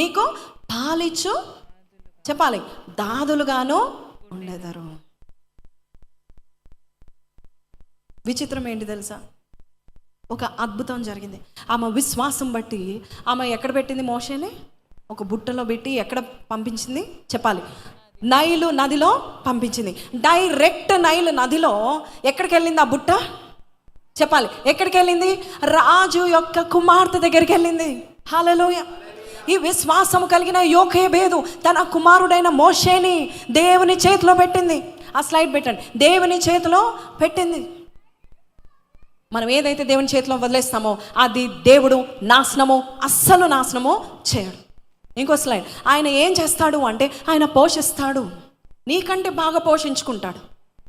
నీకు పాలిచ్చు, చెప్పాలి, దాదులుగాను ఉండెదరు. విచిత్రం ఏంటి తెలుసా? ఒక అద్భుతం జరిగింది. ఆమె విశ్వాసం బట్టి ఆమె ఎక్కడ పెట్టింది మోషేని? ఒక బుట్టలో పెట్టి ఎక్కడ పంపించింది చెప్పాలి? నైలు నదిలో పంపించింది. డైరెక్ట్ నైలు నదిలో ఎక్కడికి వెళ్ళింది ఆ బుట్ట చెప్పాలి? ఎక్కడికి వెళ్ళింది? రాజు యొక్క కుమార్తె దగ్గరికి వెళ్ళింది. హల్లెలూయా. ఈ విశ్వాసం కలిగిన యోకేబేదు తన కుమారుడైన మోషేని దేవుని చేతిలో పెట్టింది. ఆ స్లైడ్ పెట్టండి. దేవుని చేతిలో పెట్టింది. మనం ఏదైతే దేవుని చేతిలో వదిలేస్తామో అది దేవుడు అస్సలు నాశనము చేయడు. ఇంకో స్లైడ్. ఆయన ఏం చేస్తాడు అంటే ఆయన పోషిస్తాడు. నీకంటే బాగా పోషించుకుంటాడు.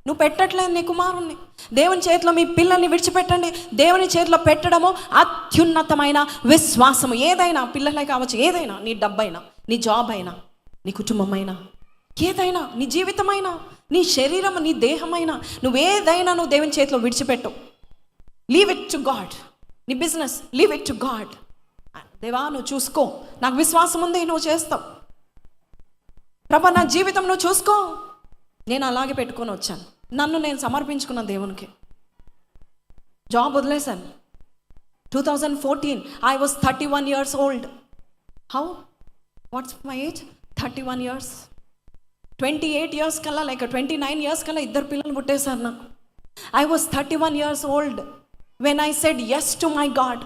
నువ్వు పెట్టట్లేదు నీ కుమారుణ్ణి. దేవుని చేతిలో మీ పిల్లల్ని విడిచిపెట్టండి. దేవుని చేతిలో పెట్టడము అత్యున్నతమైన విశ్వాసము. ఏదైనా, పిల్లలే కావచ్చు, ఏదైనా, నీ డబ్బైనా, నీ జాబ్ అయినా, నీ కుటుంబం అయినా, ఏదైనా, నీ జీవితమైనా, నీ శరీరం, నీ దేహమైనా, నువ్వేదైనా నువ్వు దేవుని చేతిలో విడిచిపెట్టు. Leave it to God. నీ business leave it to God. దేవా నువ్వు చూసుకో, నాకు విశ్వాసం ఉంది, నువ్వు చేస్తావు. ప్రభా నా జీవితం నువ్వు చూసుకో. నేను అలాగే పెట్టుకొని వచ్చాను. నన్ను నేను సమర్పించుకున్న దేవునికి. జాబ్ వదిలేశాను. 2014 I was 31 years old. How? What's my age? 31 years. 28 years కల్లా, లైక్ 29 years కల్లా ఇద్దరు పిల్లలు పుట్టేశారు నాకు. I was 31 years old when I said yes to my God.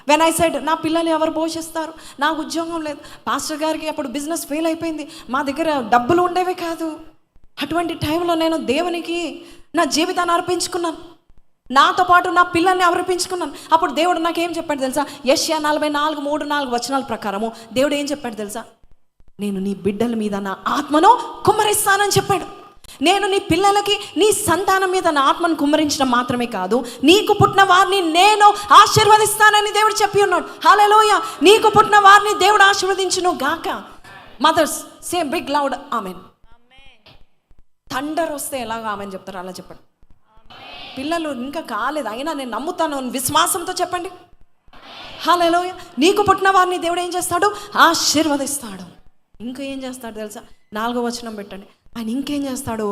When I said నా పిల్లలు ఎవరు పోషిస్తారు, నాకు ఉద్యోగం లేదు. పాస్టర్ గారికి అప్పుడు బిజినెస్ ఫెయిల్ అయిపోయింది, మా దగ్గర డబ్బులు ఉండేవి కాదు. అటువంటి టైంలో నేను దేవునికి నా జీవితాన్ని అర్పించుకున్నాను. నాతో పాటు నా పిల్లల్ని అర్పించుకున్నాను. అప్పుడు దేవుడు నాకేం చెప్పాడు తెలుసా? యెషయా 44:3-4 వచనాల ప్రకారము దేవుడు ఏం చెప్పాడు తెలుసా? నేను నీ బిడ్డల మీద నా ఆత్మను కుమ్మరిస్తానని చెప్పాడు. నేను నీ పిల్లలకి, నీ సంతానం మీద నా ఆత్మను కుమ్మరించడం మాత్రమే కాదు, నీకు పుట్టిన వారిని నేను ఆశీర్వదిస్తానని దేవుడు చెప్పి ఉన్నాడు. హల్లెలూయా. నీకు పుట్టిన వారిని దేవుడు ఆశీర్వదించును గాక. మదర్స్ సే బిగ్ లౌడ్ ఆమెన్. థండర్ వస్తే ఎలాగో ఆమెన్ చెప్తారు అలా చెప్పండి. పిల్లలు ఇంకా కాలేదు అయినా నేను నమ్ముతాను విశ్వాసంతో చెప్పండి. హల్లెలూయా. నీకు పుట్టిన వారిని దేవుడు ఏం చేస్తాడు? ఆశీర్వదిస్తాడు. ఇంకా ఏం చేస్తాడు తెలుసా? 4వ వచనం పెట్టండి. ఆయన ఇంకేం చేస్తాడు?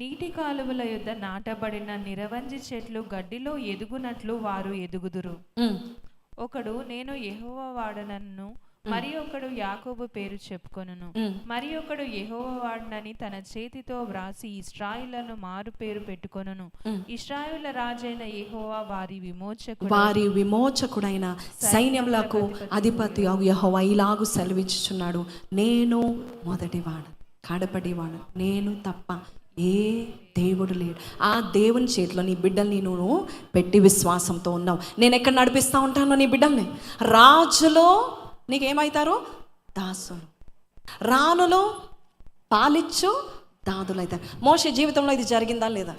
నీటి కాలువల యొద్ద నాటబడిన నిరవంజి చెట్లు గడ్డిలో ఎదుగునట్లు వారు ఎదుగుదురు. ఒకడు నేను యెహోవా వాడనను, మరి ఒకడు యాకోబు పేరు చెప్పుకొనును, మరి ఒకడు యెహోవా వాడనని తన చేతితో వ్రాసి ఇశ్రాయేలును మారు పేరు పెట్టుకొనును. ఇశ్రాయేలుల రాజైన యెహోవా వారి
విమోచకుడైన సైన్యములకు అధిపతి యెహోవా ఇలాగు సెలవిచ్చుచున్నాడు, నేను మొదటివాడు, కడపటివాడు, నేను తప్ప ఏ దేవుడు లేడు. ఆ దేవుని చేతిలో నీ బిడ్డల్ని నువ్వు పెట్టి విశ్వాసంతో ఉన్నావు. నేను ఎక్కడ నడిపిస్తూ ఉంటాను నీ బిడ్డల్ని? రాజులో నీకేమవుతారు? దాసులు. రాణులు పాలిచ్చు దాదులు అవుతారు. మోషే జీవితంలో ఇది జరిగిందా లేదా?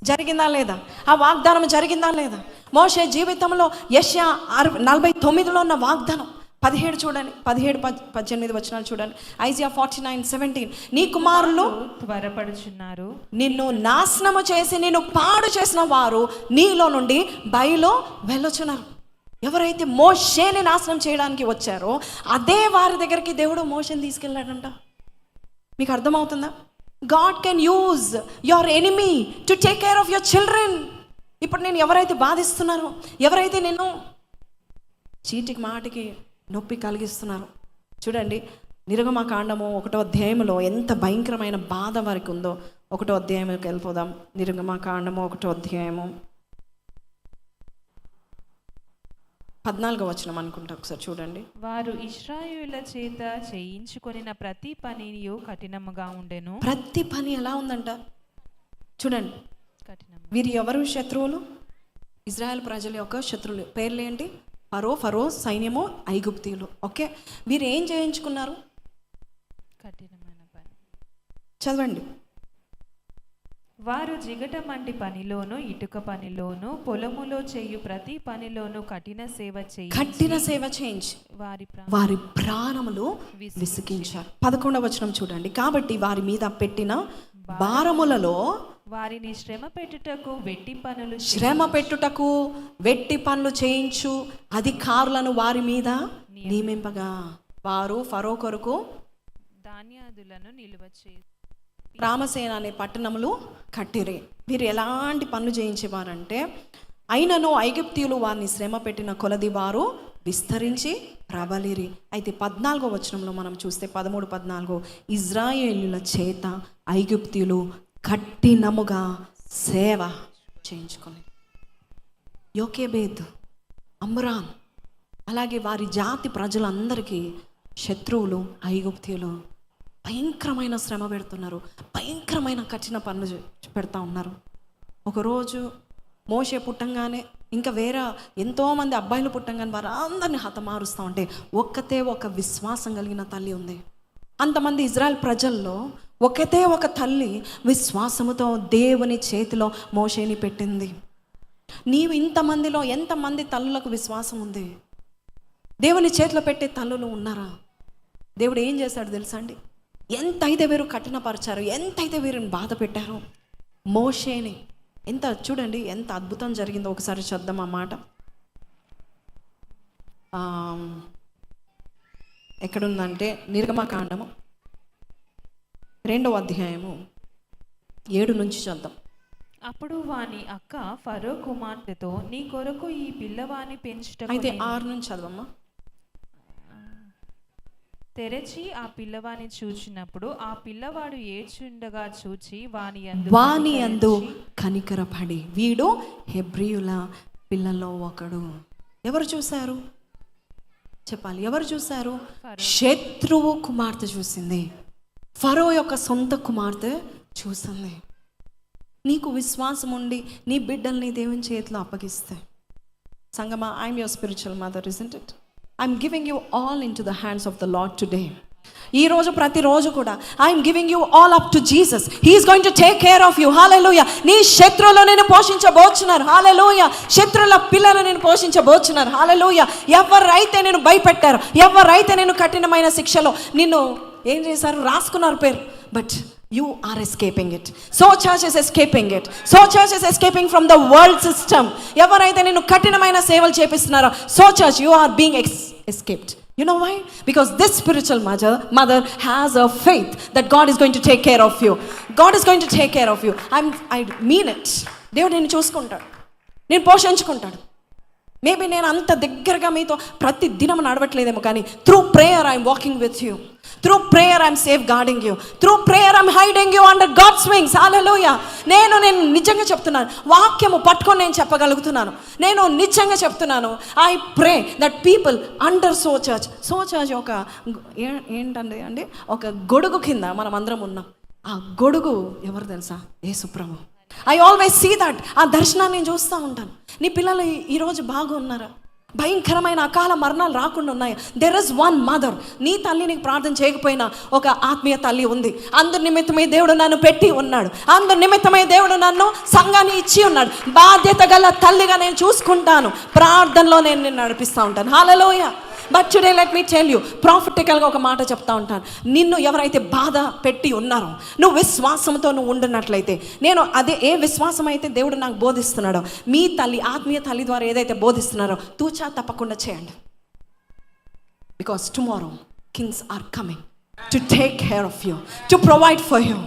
జరిగిందా లేదా? ఆ వాగ్దానం జరిగిందా లేదా? మోషే జీవితంలో యెషయా 49లో ఉన్న వాగ్దానం 17 చూడండి, 17-18 వచనాలు చూడండి. ఐజియా 49:17 నీ కుమారులు
త్వరపడుచున్నారు,
నిన్ను నాశనము చేసి నిన్ను పాడు చేసిన వారు నీలో నుండి బయలు వెళ్ళుచున్నారు. ఎవరైతే మోషేని నాశనం చేయడానికి వచ్చారో అదే వారి దగ్గరికి దేవుడు మోషేని తీసుకెళ్ళాడంట. మీకు అర్థమవుతుందా? God can use your enemy to take care of your children. ఇప్పుడు నేను ఎవరైతే బాధిస్తున్నారో, ఎవరైతే నేను చీటికి మాటికి నొప్పి కలిగిస్తున్నారు, చూడండి నిర్గమకాండము 1వ అధ్యాయంలో ఎంత భయంకరమైన బాధ వారికి ఉందో 1వ అధ్యాయంలోకి వెళ్ళిపోదాం. నిర్గమకాండము 1వ అధ్యాయము 14వ వచనం అనుకుంటా, ఒకసారి చూడండి.
వారు ఇశ్రాయేలుల చేత చేయించుకొనిన ప్రతి పనియు కఠినముగా ఉండెను.
ప్రతి పని ఎలా ఉందంట చూడండి.
కఠినం.
వీరు ఎవరు శత్రువులు? ఇజ్రాయెల్ ప్రజల యొక్క శత్రువులు. పేర్లు ఏంటి? ఫరో సైన్యము, ఐగుప్తీయులు. ఓకే, వీరు ఏం చేయించుకున్నారు?
కఠినమైన పని.
చదవండి.
వారు జిగటమంటి పనిలోను, ఇటుక పనిలోను, పొలములో చేయు ప్రతి పనిలోను కఠిన సేవ చేయించి వారి ప్రాణములు విసిగించారు. 11వ వచనం చూడండి. కాబట్టి వారి మీద పెట్టిన భారములలో వారిని శ్రమ పెట్టుటకు వెట్టి పనులు
శ్రమ పెట్టుటకు వెట్టి పనులు చేయించు అధికారులను వారి మీద నియమింపగా వారు ఫరో కొరకు
ధాన్యాదులను నిలువ చేసి
రామసేన అనే పట్టణములు కట్టిరి. వీరు ఎలాంటి పనులు చేయించేవారంటే, అయినను ఐగుప్తీయులు వారిని శ్రమ పెట్టిన కొలది వారు విస్తరించి ప్రబలిరి. అయితే 14వ వచనంలో మనం చూస్తే 13-14 ఇజ్రాయేలుల చేత ఐగుప్తీయులు కఠినముగా సేవ చేయించుకొని యోకేబేద్, అమ్రాన్ అలాగే వారి జాతి ప్రజలందరికీ శత్రువులు ఐగుప్తీయులు భయంకరమైన శ్రమ పెడుతున్నారు, భయంకరమైన కఠిన పనులు పెడతా ఉన్నారు. ఒకరోజు మోషే పుట్టంగానే ఇంకా వేరే ఎంతోమంది అబ్బాయిలు పుట్టంగానే వారు అందరినీ హతమారుస్తూ ఉంటే ఒక్కతే ఒక విశ్వాసం కలిగిన తల్లి ఉంది. అంతమంది ఇజ్రాయెల్ ప్రజల్లో ఒకతే ఒక తల్లి విశ్వాసముతో దేవుని చేతిలో మోషేని పెట్టింది. నీవు ఇంతమందిలో ఎంతమంది తల్లులకు విశ్వాసం ఉంది? దేవుని చేతిలో పెట్టే తల్లులు ఉన్నారా? దేవుడు ఏం చేశాడు తెలుసా అండి? ఎంతైతే వీరు కఠినపరిచారు, ఎంతైతే వీరిని బాధ పెట్టారో మోషేని ఎంత చూడండి ఎంత అద్భుతం జరిగిందో ఒకసారి చూద్దాం. ఆ మాట ఎక్కడుందంటే నిర్గమకాండము 2వ అధ్యాయము 7 నుంచి చూద్దాం.
అప్పుడు వాని అక్క ఫరో కుమార్తెతో, నీ కొరకు ఈ పిల్లవాని పెంచుటకు
అయితే 6 నుంచి చదవమ్మా.
తెరచి ఆ పిల్లవాని చూచినప్పుడు ఆ పిల్లవాడు ఏడ్చుండగా చూచి వాని
యందు కనికరపడి, వీడు హెబ్రీయుల పిల్లల్లో ఒకడు. ఎవరు చూశారు చెప్పాలి? ఎవరు చూశారు? శత్రువు కుమార్తె చూసింది. ఫరో యొక్క సొంత కుమార్తె చూసింది. నీకు విశ్వాసం ఉండి నీ బిడ్డల్ని దేవుని చేతిలో అప్పగిస్తే, సంగమా, I'm your spiritual mother, isn't it? I'm giving you all into the hands of the Lord today. ఈ రోజు ప్రతిరోజు కూడా I'm giving you all up to Jesus. He's going to take care of you. Hallelujah. నీ శత్రువులు నేను పోషించబోచున్నారు. హల్లెలూయా. శత్రువుల పిల్లలు నేను పోషించబోచున్నారు. హల్లెలూయా. ఎవరైతే నేను భయపెట్టారు, ఎవరైతే నేను కఠినమైన శిక్షలో నిన్ను ఏం చేశారు, రాసుకున్నారు పేరు, but you are escaping it. So church is escaping it. So church is escaping from the world system. ఎవరైతే నిన్ను కఠినమైన సేవలు చేపిస్తున్నారో, so church you are being escaped. You know why? Because this spiritual mother has a faith that God is going to take care of you. God is going to take care of you. I mean it. దేవుడు నిన్ను చూసుకుంటాడు, నేను పోషించుకుంటాడు. Maybe నేను అంత దగ్గరగా మీతో ప్రతి దినం నడవట్లేదేమో, కానీ through prayer I'm walking with you. Through prayer I'm safeguarding you. Through prayer I'm hiding you under God's wings. Hallelujah. నేను నిజంగా చెప్తున్నాను, వాక్యము పట్టుకొని నేను చెప్పగలుగుతున్నాను. నేను నిజంగా చెప్తున్నాను. I pray that people under so church ఒక ఏంటండి అండి, ఒక గొడుగు కింద మనం అందరం ఉన్నాం. ఆ గొడుగు ఎవరు తెలుసా? యేసుప్రభు. I always see that. ఆ దర్శనాన్ని నేను చూస్తూ ఉంటాను. నీ పిల్లలు ఈరోజు బాగున్నారా? భయంకరమైన అకాల మరణాలు రాకుండా ఉన్నాయి. There is one mother. నీ తల్లి నీకు ప్రార్థన చేయకపోయినా ఒక ఆత్మీయ తల్లి ఉంది. అందరి నిమిత్తమై దేవుడు నన్ను పెట్టి ఉన్నాడు. అందరి నిమిత్తమై దేవుడు నన్ను సంఘాన్ని ఇచ్చి ఉన్నాడు. బాధ్యత గల తల్లిగా నేను చూసుకుంటాను. ప్రార్థనలో నేను నిన్ను నడిపిస్తూ ఉంటాను. Hallelujah. But today let me tell you, ప్రాఫిటికల్గా ఒక మాట చెప్తా ఉంటాను. నిన్ను ఎవరైతే బాధ పెట్టి ఉన్నారో, నువ్వు విశ్వాసంతో నువ్వు ఉండినట్లయితే, నేను అదే ఏ విశ్వాసం అయితే దేవుడు నాకు బోధిస్తున్నాడో, మీ తల్లి ఆత్మీయ తల్లి ద్వారా ఏదైతే బోధిస్తున్నారో తూచా తప్పకుండా చేయండి. Because tomorrow kings are coming to take care of you, to provide for you.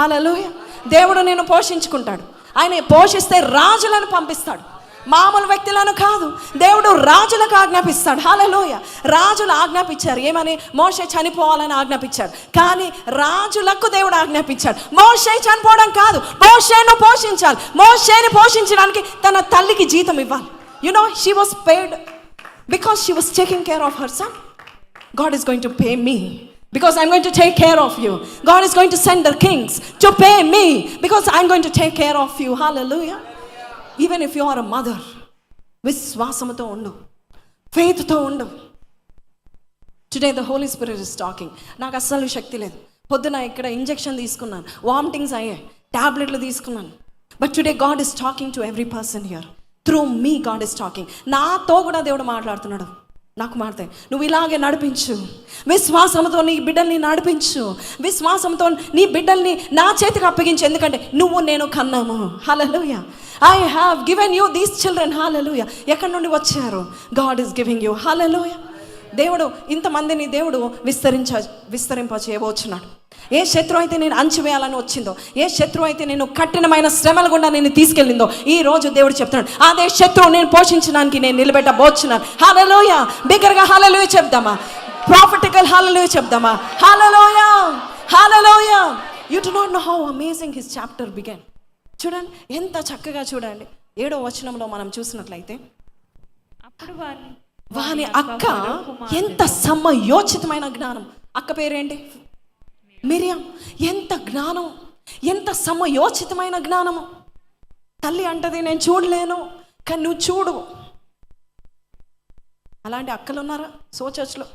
Hallelujah. దేవుడు నేను పోషించుకుంటాడు. ఆయన పోషిస్తే రాజులను పంపిస్తాడు, మామూలు వ్యక్తులను కాదు. దేవుడు రాజులకు ఆజ్ఞాపిస్తాడు. హల్లెలూయా. రాజులు ఆజ్ఞాపించారు ఏమని? మోషే చనిపోవాలని ఆజ్ఞాపించాడు. కానీ రాజులకు దేవుడు ఆజ్ఞాపించాడు, మోషే చనిపోవడం కాదు, మోషేను పోషించాలి. మోషేని పోషించడానికి తన తల్లికి జీతం ఇవ్వాలి. You know, she was paid because she was taking care of her son. God is going to pay me because I'm going to take care of you. God is going to send the kings to pay me because I'm going to take care of you. Hallelujah. Even if you are a mother, విశ్వాసముతో ఉండు, ఫెయిత్తో ఉండు. Today the Holy Spirit is talking. నాకు అస్సలు శక్తి లేదు. పొద్దున ఇక్కడ injection తీసుకున్నాను, వామిటింగ్స్ అయ్యాయి, టాబ్లెట్లు తీసుకున్నాను. But today God is talking to every person here. Through me God is talking. నాతో కూడా దేవుడు మాట్లాడుతున్నాడు. నా కుమార్తె నువ్వు ఇలాగే నడిపించు, విశ్వాసంతో నీ బిడ్డల్ని నడిపించు, విశ్వాసంతో నీ బిడ్డల్ని నా చేతికి అప్పగించు, ఎందుకంటే నువ్వు నేను కన్నాము. Hallelujah. I have given you these children. Hallelujah. ఎక్కడి నుండి వచ్చారు? God is giving you. Hallelujah. దేవుడు ఇంతమందిని దేవుడు విస్తరింప చేయబోచున్నాడు. ఏ శత్రువు అయితే నేను అణచివేయాలని వచ్చిందో, ఏ శత్రువు అయితే నేను కఠినమైన శ్రమల గుండా నేను తీసుకెళ్ళిందో, ఈ రోజు దేవుడు చెప్తున్నాడు అదే శత్రువు నేను పోషించడానికి నేను నిలబెట్టబోచున్నాను. హల్లెలూయా. బిగ్గరగా హల్లెలూయా చెప్దామా? ప్రాఫిటికల్ హల్లెలూయా చెప్దామా? Hallelujah. Hallelujah. You do not know how amazing his chapter began. చూడండి ఎంత చక్కగా చూడండి. 7వ వచనంలో మనం చూసినట్లయితే
అప్పుడు
వాని అక్క ఎంత సమయోచితమైన జ్ఞానం. అక్క పేరేంటి? మిరియం. ఎంత జ్ఞానం, ఎంత సమయోచితమైన జ్ఞానము. తల్లి అంటది నేను చూడలేను, కానీ నువ్వు చూడు. అలాంటి అక్కలు ఉన్నారా సో చర్చ్లో?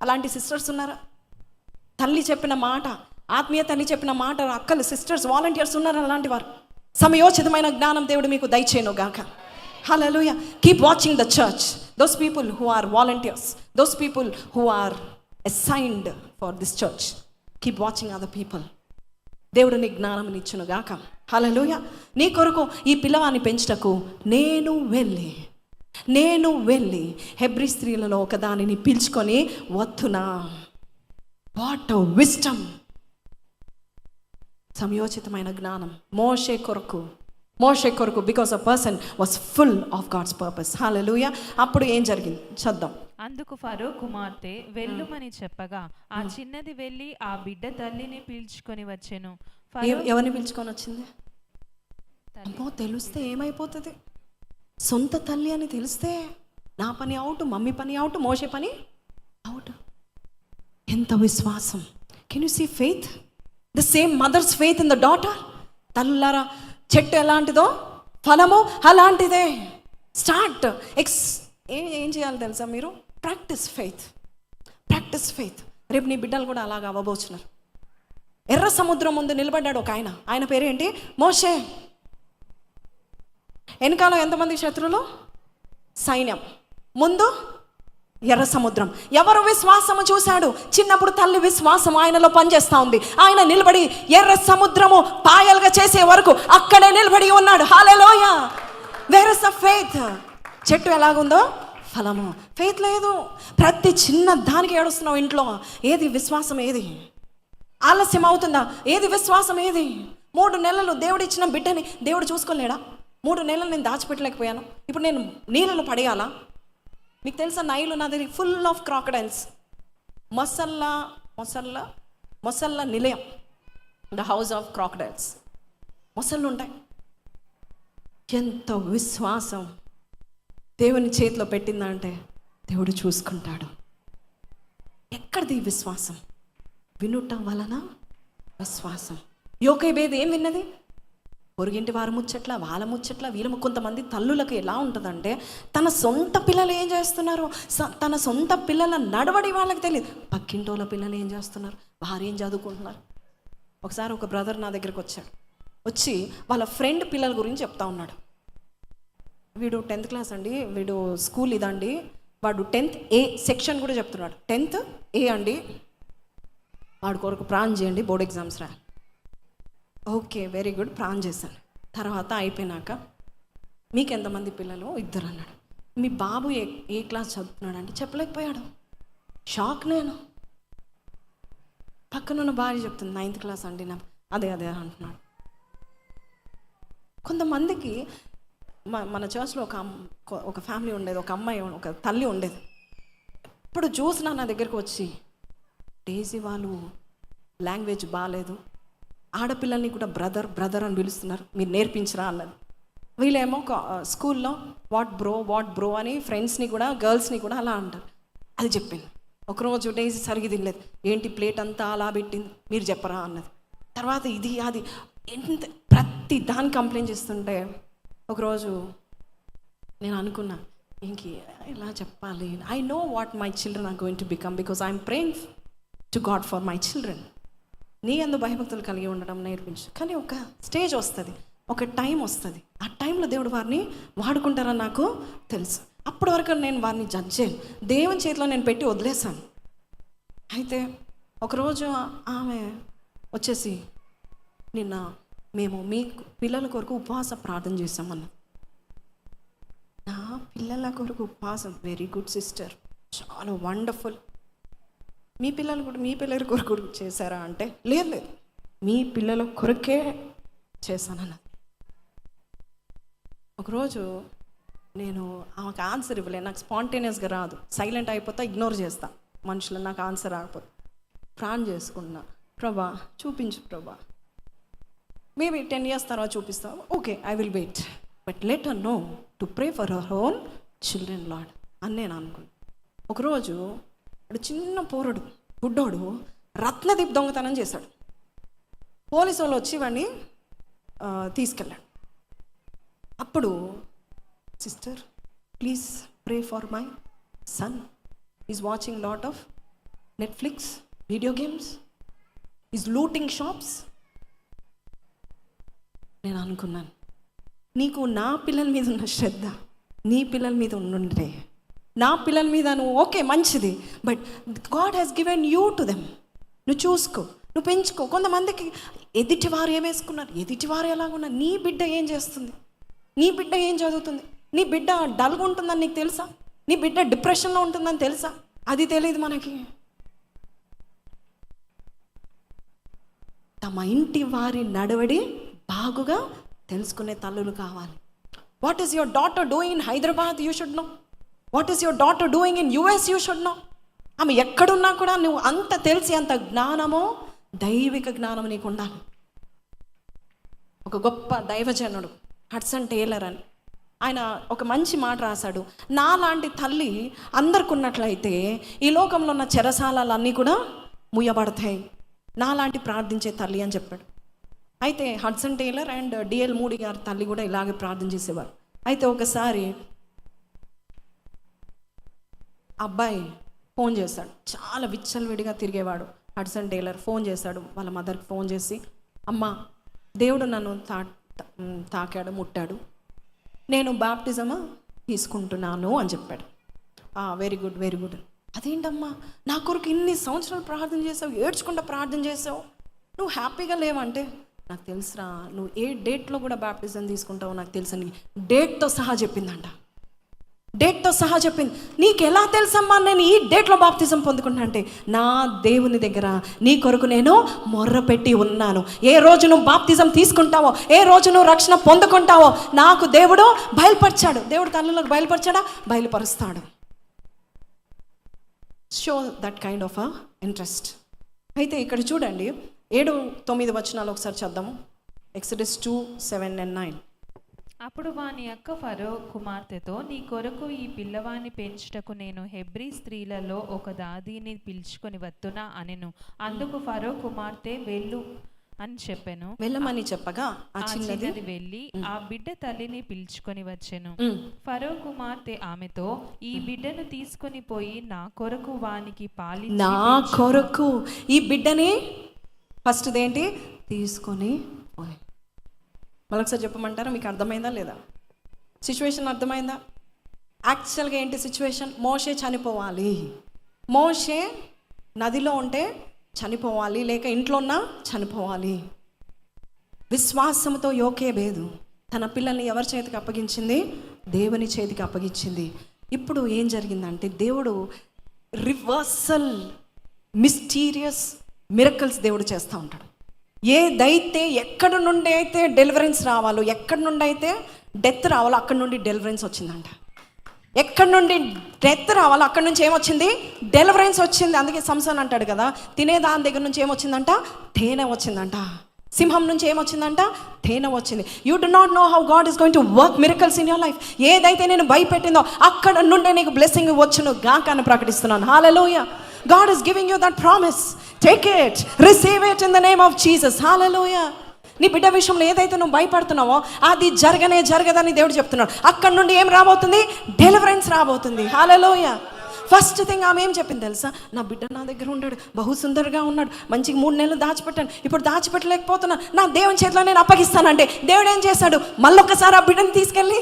అలాంటి సిస్టర్స్ ఉన్నారా? తల్లి చెప్పిన మాట, ఆత్మీయ తల్లి చెప్పిన మాట అక్కలు, సిస్టర్స్, వాలంటీర్స్ ఉన్నారా? అలాంటి వారు సమయోచితమైన జ్ఞానం దేవుడు మీకు దయచేయను గాక. Hallelujah. Keep watching the church. Those people who are volunteers, those people who are assigned for this church, keep watching other people. దేవుడు నీ జ్ఞానం ఇచ్చును గాక. హల్లెలూయా. నీ కొరకు ఈ పిల్లవాన్ని పెంచుటకు నేను వెళ్ళి హెబ్రీ స్త్రీలలో ఒక దానిని పిలుచుకొని వత్తునా. What a wisdom. సమయోచితమైన జ్ఞానం మోషే కొరకు because a person was full of God's purpose. Hallelujah. అప్పుడు ఏం జరిగింది చద్దాం.
అందుకు ఫరో కుమార్తె వెళ్ళుమని చెప్పగా ఆ చిన్నది వెళ్ళి ఆ బిడ్డ తల్లిని పీల్చుకొని వచ్చెను.
ఎవరిని పిలుచుకొని వచ్చింది? అమ్మో, తెలిస్తే ఏమైపోతుంది? సొంత తల్లి అని తెలిస్తే నా పని అవుట్, మమ్మీ పని అవుట్, మోషే పని అవుట్. ఎంత విశ్వాసం. Can you see faith? The same mother's faith in the daughter. తల్లులారా, చెట్టు ఎలాంటిదో ఫలము అలాంటిదే. స్టార్ట్ ఏం చేయాలి తెలుసా మీరు? Practice faith. రేపు నీ బిడ్డలు కూడా అలాగ అవ్వబోచున్నారు. ఎర్ర సముద్రం ముందు నిలబడ్డాడు ఒక ఆయన పేరేంటి? మోషే. వెనకాల ఎంతమంది శత్రువులు? సైన్యం. ముందు ఎర్ర సముద్రం. ఎవరు విశ్వాసము చూశాడు? చిన్నప్పుడు తల్లి విశ్వాసం ఆయనలో పనిచేస్తూ ఉంది. ఆయన నిలబడి ఎర్ర సముద్రము పాయలుగా చేసే వరకు అక్కడే నిలబడి ఉన్నాడు. Hallelujah. Where is the faith? చెట్టు ఎలాగుందో ఫలము. ఫెయిత్ లేదు. ప్రతి చిన్న దానికి ఏడుస్తున్నావు ఇంట్లో. ఏది విశ్వాసం? ఏది ఆలస్యం అవుతుందా? ఏది విశ్వాసం? ఏది? 3 నెలలు దేవుడు ఇచ్చిన బిడ్డని దేవుడు చూసుకోలేడా? 3 నెలలు నేను దాచిపెట్టలేకపోయాను. ఇప్పుడు నేను నీళ్ళలో పడేయాలా? మీకు తెలుసా నైలు నది ఫుల్ ఆఫ్ క్రాకడైల్స్. మొసళ్ళ నిలయం, ద హౌస్ ఆఫ్ క్రాకడైల్స్. మొసళ్ళు ఉంటాయి. ఎంత విశ్వాసం దేవుని చేతిలో పెట్టిందంటే దేవుడు చూసుకుంటాడు. ఎక్కడిది విశ్వాసం? వినుటం వలన విశ్వాసం. యోకేబేది ఏం విన్నది? పొరుగింటి వారు ముచ్చట్ల, వాళ్ళ ముచ్చట్ల, వీళ్ళ. కొంతమంది తల్లులకు ఎలా ఉంటుందంటే తన సొంత పిల్లలు ఏం చేస్తున్నారు, తన సొంత పిల్లల నడవడి వాళ్ళకి తెలియదు. పక్కింటోళ్ళ పిల్లలు ఏం చేస్తున్నారు, వారు ఏం చదువుకుంటున్నారు. ఒకసారి ఒక బ్రదర్ నా దగ్గరికి వచ్చి వాళ్ళ ఫ్రెండ్ పిల్లల గురించి చెప్తా ఉన్నాడు. వీడు 10th క్లాస్ అండి, వీడు స్కూల్ ఇదండి, వాడు 10th A సెక్షన్ కూడా చెప్తున్నాడు. 10th A అండి, వాడి కొరకు ప్రాన్ చేయండి, బోర్డ్ ఎగ్జామ్స్ రా. ఓకే, వెరీ గుడ్, ప్రాన్ చేశాను. తర్వాత అయిపోయినాక మీకు ఎంతమంది పిల్లలు? 2 అన్నాడు. మీ బాబు ఏ క్లాస్ చదువుతున్నాడు అంటే చెప్పలేకపోయాడు. షాక్ నేను. పక్కనున్న భార్య చెప్తుంది 9th క్లాస్ అండి. నా అదే అంటున్నాడు. కొంతమందికి మన చర్చ్లో ఒక ఫ్యామిలీ ఉండేది, ఒక అమ్మాయి, ఒక తల్లి ఉండేది. ఇప్పుడు చూసినా నా దగ్గరికి వచ్చి, డేజీ వాళ్ళు లాంగ్వేజ్ బాగాలేదు, ఆడపిల్లల్ని కూడా బ్రదర్ అని పిలుస్తున్నారు, మీరు నేర్పించరా అన్నది. వీళ్ళేమో స్కూల్లో వాట్ బ్రో అని ఫ్రెండ్స్ని కూడా, గర్ల్స్ని కూడా అలా అంటారు. అది చెప్పింది. ఒకరోజు డేజీ సరిగి తినలేదు. ఏంటి ప్లేట్ అంతా అలా పెట్టింది, మీరు చెప్పరా అన్నది. తర్వాత ఇది అది ఎంత ప్రతి దాన్ని కంప్లైంట్ చేస్తుంటే ఒకరోజు నేను అనుకున్నా, ఇంక ఇలా చెప్పాలి. I know what my children are going to become because I'm praying to God for my children. నీ అందు భయభక్తులు కలిగి ఉండడం నేర్పించు. కానీ ఒక స్టేజ్ వస్తుంది, ఒక టైం వస్తుంది. ఆ టైంలో దేవుడు వారిని వాడుకుంటారని నాకు తెలుసు.
అప్పటి వరకు నేను వారిని జడ్జ్ చేయను, దేవుని చేతిలో నేను పెట్టి వదిలేసాను. అయితే ఒకరోజు ఆమె వచ్చేసి, నిన్న మేము మీ పిల్లల కొరకు ఉపవాస ప్రార్థన చేసామన్న. నా పిల్లల కొరకు ఉపవాసం, వెరీ గుడ్ సిస్టర్, చాలా వండర్ఫుల్. మీ పిల్లలు కూడా మీ పిల్లల కొరకు చేశారా అంటే, లేదు మీ పిల్లల కొరకే చేశానన్న. ఒకరోజు నేను ఆమెకు ఆన్సర్ ఇవ్వలేదు, నాకు స్పాంటేనియస్గా రాదు, సైలెంట్ అయిపోతా, ఇగ్నోర్ చేస్తా మనుషులు, నాకు ఆన్సర్ రాకపోతే ప్రార్థన చేసుకున్నా, ప్రభా చూపించు ప్రభా, మేబీ 10 years తర్వాత చూపిస్తావు, okay I will wait, but let her know to pray for her own children Lord అని నేను అనుకున్నాను. ఒకరోజు అక్కడ చిన్న పోరడు బుడ్డోడు రత్నదీప్ దొంగతనం చేశాడు. పోలీసు వాళ్ళు వచ్చి వాడిని తీసుకెళ్ళాడు. అప్పుడు sister please pray for my son, is watching lot of Netflix, video games, is looting shops. నేను అనుకున్నాను, నీకు నా పిల్లల మీద ఉన్న శ్రద్ధ నీ పిల్లల మీద ఉండుంటే, నా పిల్లల మీద నువ్వు ఓకే మంచిది, but God has given you to them. నువ్వు చూసుకో, నువ్వు పెంచుకో. కొంతమందికి ఎదుటివారు ఏమేసుకున్నారు, ఎదుటివారు ఎలాగున్నారు, నీ బిడ్డ ఏం చేస్తుంది, నీ బిడ్డ ఏం చదువుతుంది, నీ బిడ్డ డల్గా ఉంటుందని నీకు తెలుసా, నీ బిడ్డ డిప్రెషన్లో ఉంటుందని తెలుసా, అది తెలియదు మనకి. తమ ఇంటి వారి నడవడి బాగుగా తెలుసుకునే తల్లులు కావాలి. What is your daughter doing in Hyderabad, you should no. What is your daughter doing in US, you should no. ఆమె ఎక్కడున్నా కూడా నువ్వు అంత తెలిసి, అంత జ్ఞానమో దైవిక జ్ఞానం నీకు ఉండాలి. ఒక గొప్ప దైవజనుడు హడ్సన్ టేలర్ అని, ఆయన ఒక మంచి మాట రాశాడు, నాలాంటి తల్లి అందరికి ఉన్నట్లయితే ఈ లోకంలో ఉన్న చెరసాలన్నీ కూడా ముయ్యబడతాయి, నాలాంటి ప్రార్థించే తల్లి అని చెప్పాడు. అయితే Hudson Taylor and D.L. Moody గారి తల్లి కూడా ఇలాగే ప్రార్థన చేసేవారు. అయితే ఒకసారి అబ్బాయి ఫోన్ చేశాడు, చాలా విచ్చలవిడిగా తిరిగేవాడు. హడ్సన్ టేలర్ ఫోన్ చేశాడు వాళ్ళ మదర్కి, ఫోన్ చేసి, అమ్మ దేవుడు నన్ను తాకాడు, ముట్టాడు, నేను బాప్టిజం తీసుకుంటున్నాను అని చెప్పాడు. Very good very good. అదేంటమ్మా, నా కొరకు ఇన్ని సంవత్సరాలు ప్రార్థన చేసావు, ఏడ్చుకుంటా ప్రార్థన చేసావు, నువ్వు హ్యాపీగా లేవంటే, నాకు తెలుసురా నువ్వు ఏ డేట్లో కూడా బాప్టిజం తీసుకుంటావో నాకు తెలుసని డేట్తో సహా చెప్పిందంట. డేట్తో సహా చెప్పింది. నీకు ఎలా తెలుసమ్మా నేను ఈ డేట్లో బాప్తిజం పొందుకుంటా అంటే, నా దేవుని దగ్గర నీ కొరకు నేను మొర్రపెట్టి ఉన్నాను. ఏ రోజు నువ్వు బాప్తిజం తీసుకుంటావో, ఏ రోజు నువ్వు రక్షణ పొందుకుంటావో నాకు దేవుడు బయలుపరిచాడు. దేవుడు తల్లులకు బయలుపరిచాడా, బయలుపరుస్తాడు. Show that kind of interest. అయితే ఇక్కడ చూడండి 7-9 వచనాలు ఒకసారి చద్దాము. Exodus 2:7-9.
అప్పుడు వాని అక్క ఫరో కుమార్తెతో, నీ కొరకు ఈ పిల్లవాని పెంచుటకు నేను హెబ్రీ స్త్రీలలో ఒక దాదీని పిలుచుకొని వత్తునా అనెను. అందుకు ఫరో కుమార్తె వెళ్ళు అని చెప్పాను.
వెళ్ళమని చెప్పగా ఆ
చిన్నది వెళ్ళి ఆ బిడ్డ తల్లిని పిలుచుకొని వచ్చెను. ఫరో కుమార్తె ఆమెతో, ఈ బిడ్డను తీసుకొని పోయి నా కొరకు వానికి పాలి,
నా కొరకు ఈ బిడ్డని ఫస్ట్ ఏంటి తీసుకొని పోయి. మరొకసారి చెప్పమంటారా, మీకు అర్థమైందా లేదా? సిచ్యువేషన్ అర్థమైందా? యాక్చువల్గా ఏంటి సిచ్యువేషన్? మోషే చనిపోవాలి, మోషే నదిలో ఉంటే చనిపోవాలి, లేక ఇంట్లో ఉన్నా చనిపోవాలి. విశ్వాసంతో యోకేబేదు తన పిల్లల్ని ఎవరి చేతికి అప్పగించింది? దేవుని చేతికి అప్పగించింది. ఇప్పుడు ఏం జరిగిందంటే, దేవుడు రివర్సల్ మిస్టీరియస్ మిరకల్స్ దేవుడు చేస్తూ ఉంటాడు. ఏదైతే ఎక్కడి నుండి అయితే డెలివరెన్స్ రావాలో, ఎక్కడి నుండి అయితే డెత్ రావాలో అక్కడి నుండి డెలివరెన్స్ వచ్చిందంట. ఎక్కడి నుండి డెత్ రావాలో అక్కడి నుంచి ఏమొచ్చింది? డెలివరెన్స్ వచ్చింది. అందుకే సంసోన్ అంటాడు కదా, తినే దాని దగ్గర నుంచి ఏమొచ్చిందంట? తేనె వచ్చిందంట. సింహం నుంచి ఏమొచ్చిందంట? తేనె వచ్చింది. You do not know how God is going to work miracles in your life. ఏదైతే నేను భయపెట్టిందో అక్కడ నుండే నీకు బ్లెస్సింగ్ వచ్చును గాక అని ప్రకటిస్తున్నాను. హల్లెలూయా. God is giving you that promise. Take it, receive it in the name of Jesus. Hallelujah. నీ బిడ్డ విషయంలో ఏదైతే నువ్వు భయపడుతున్నావో అది జరగదని దేవుడు చెప్తున్నాడు. అక్కడ నుండి ఏం రాబోతుంది? డెలివరెన్స్ రాబోతుంది. హల్లెలూయా.
ఫస్ట్ థింగ్ ఆమె ఏం చెప్పింది తెలుసా? నా బిడ్డ నా దగ్గర ఉన్నాడు, బహు సుందరగా ఉన్నాడు, మంచిగా 3 నెలలు దాచిపెట్టాను, ఇప్పుడు దాచిపెట్టలేకపోతున్నా, నా దేవుని చేతిలో నేను అప్పగిస్తానంటే దేవుడు ఏం చేశాడు? మళ్ళొక్కసారి ఆ బిడ్డను తీసుకెళ్ళి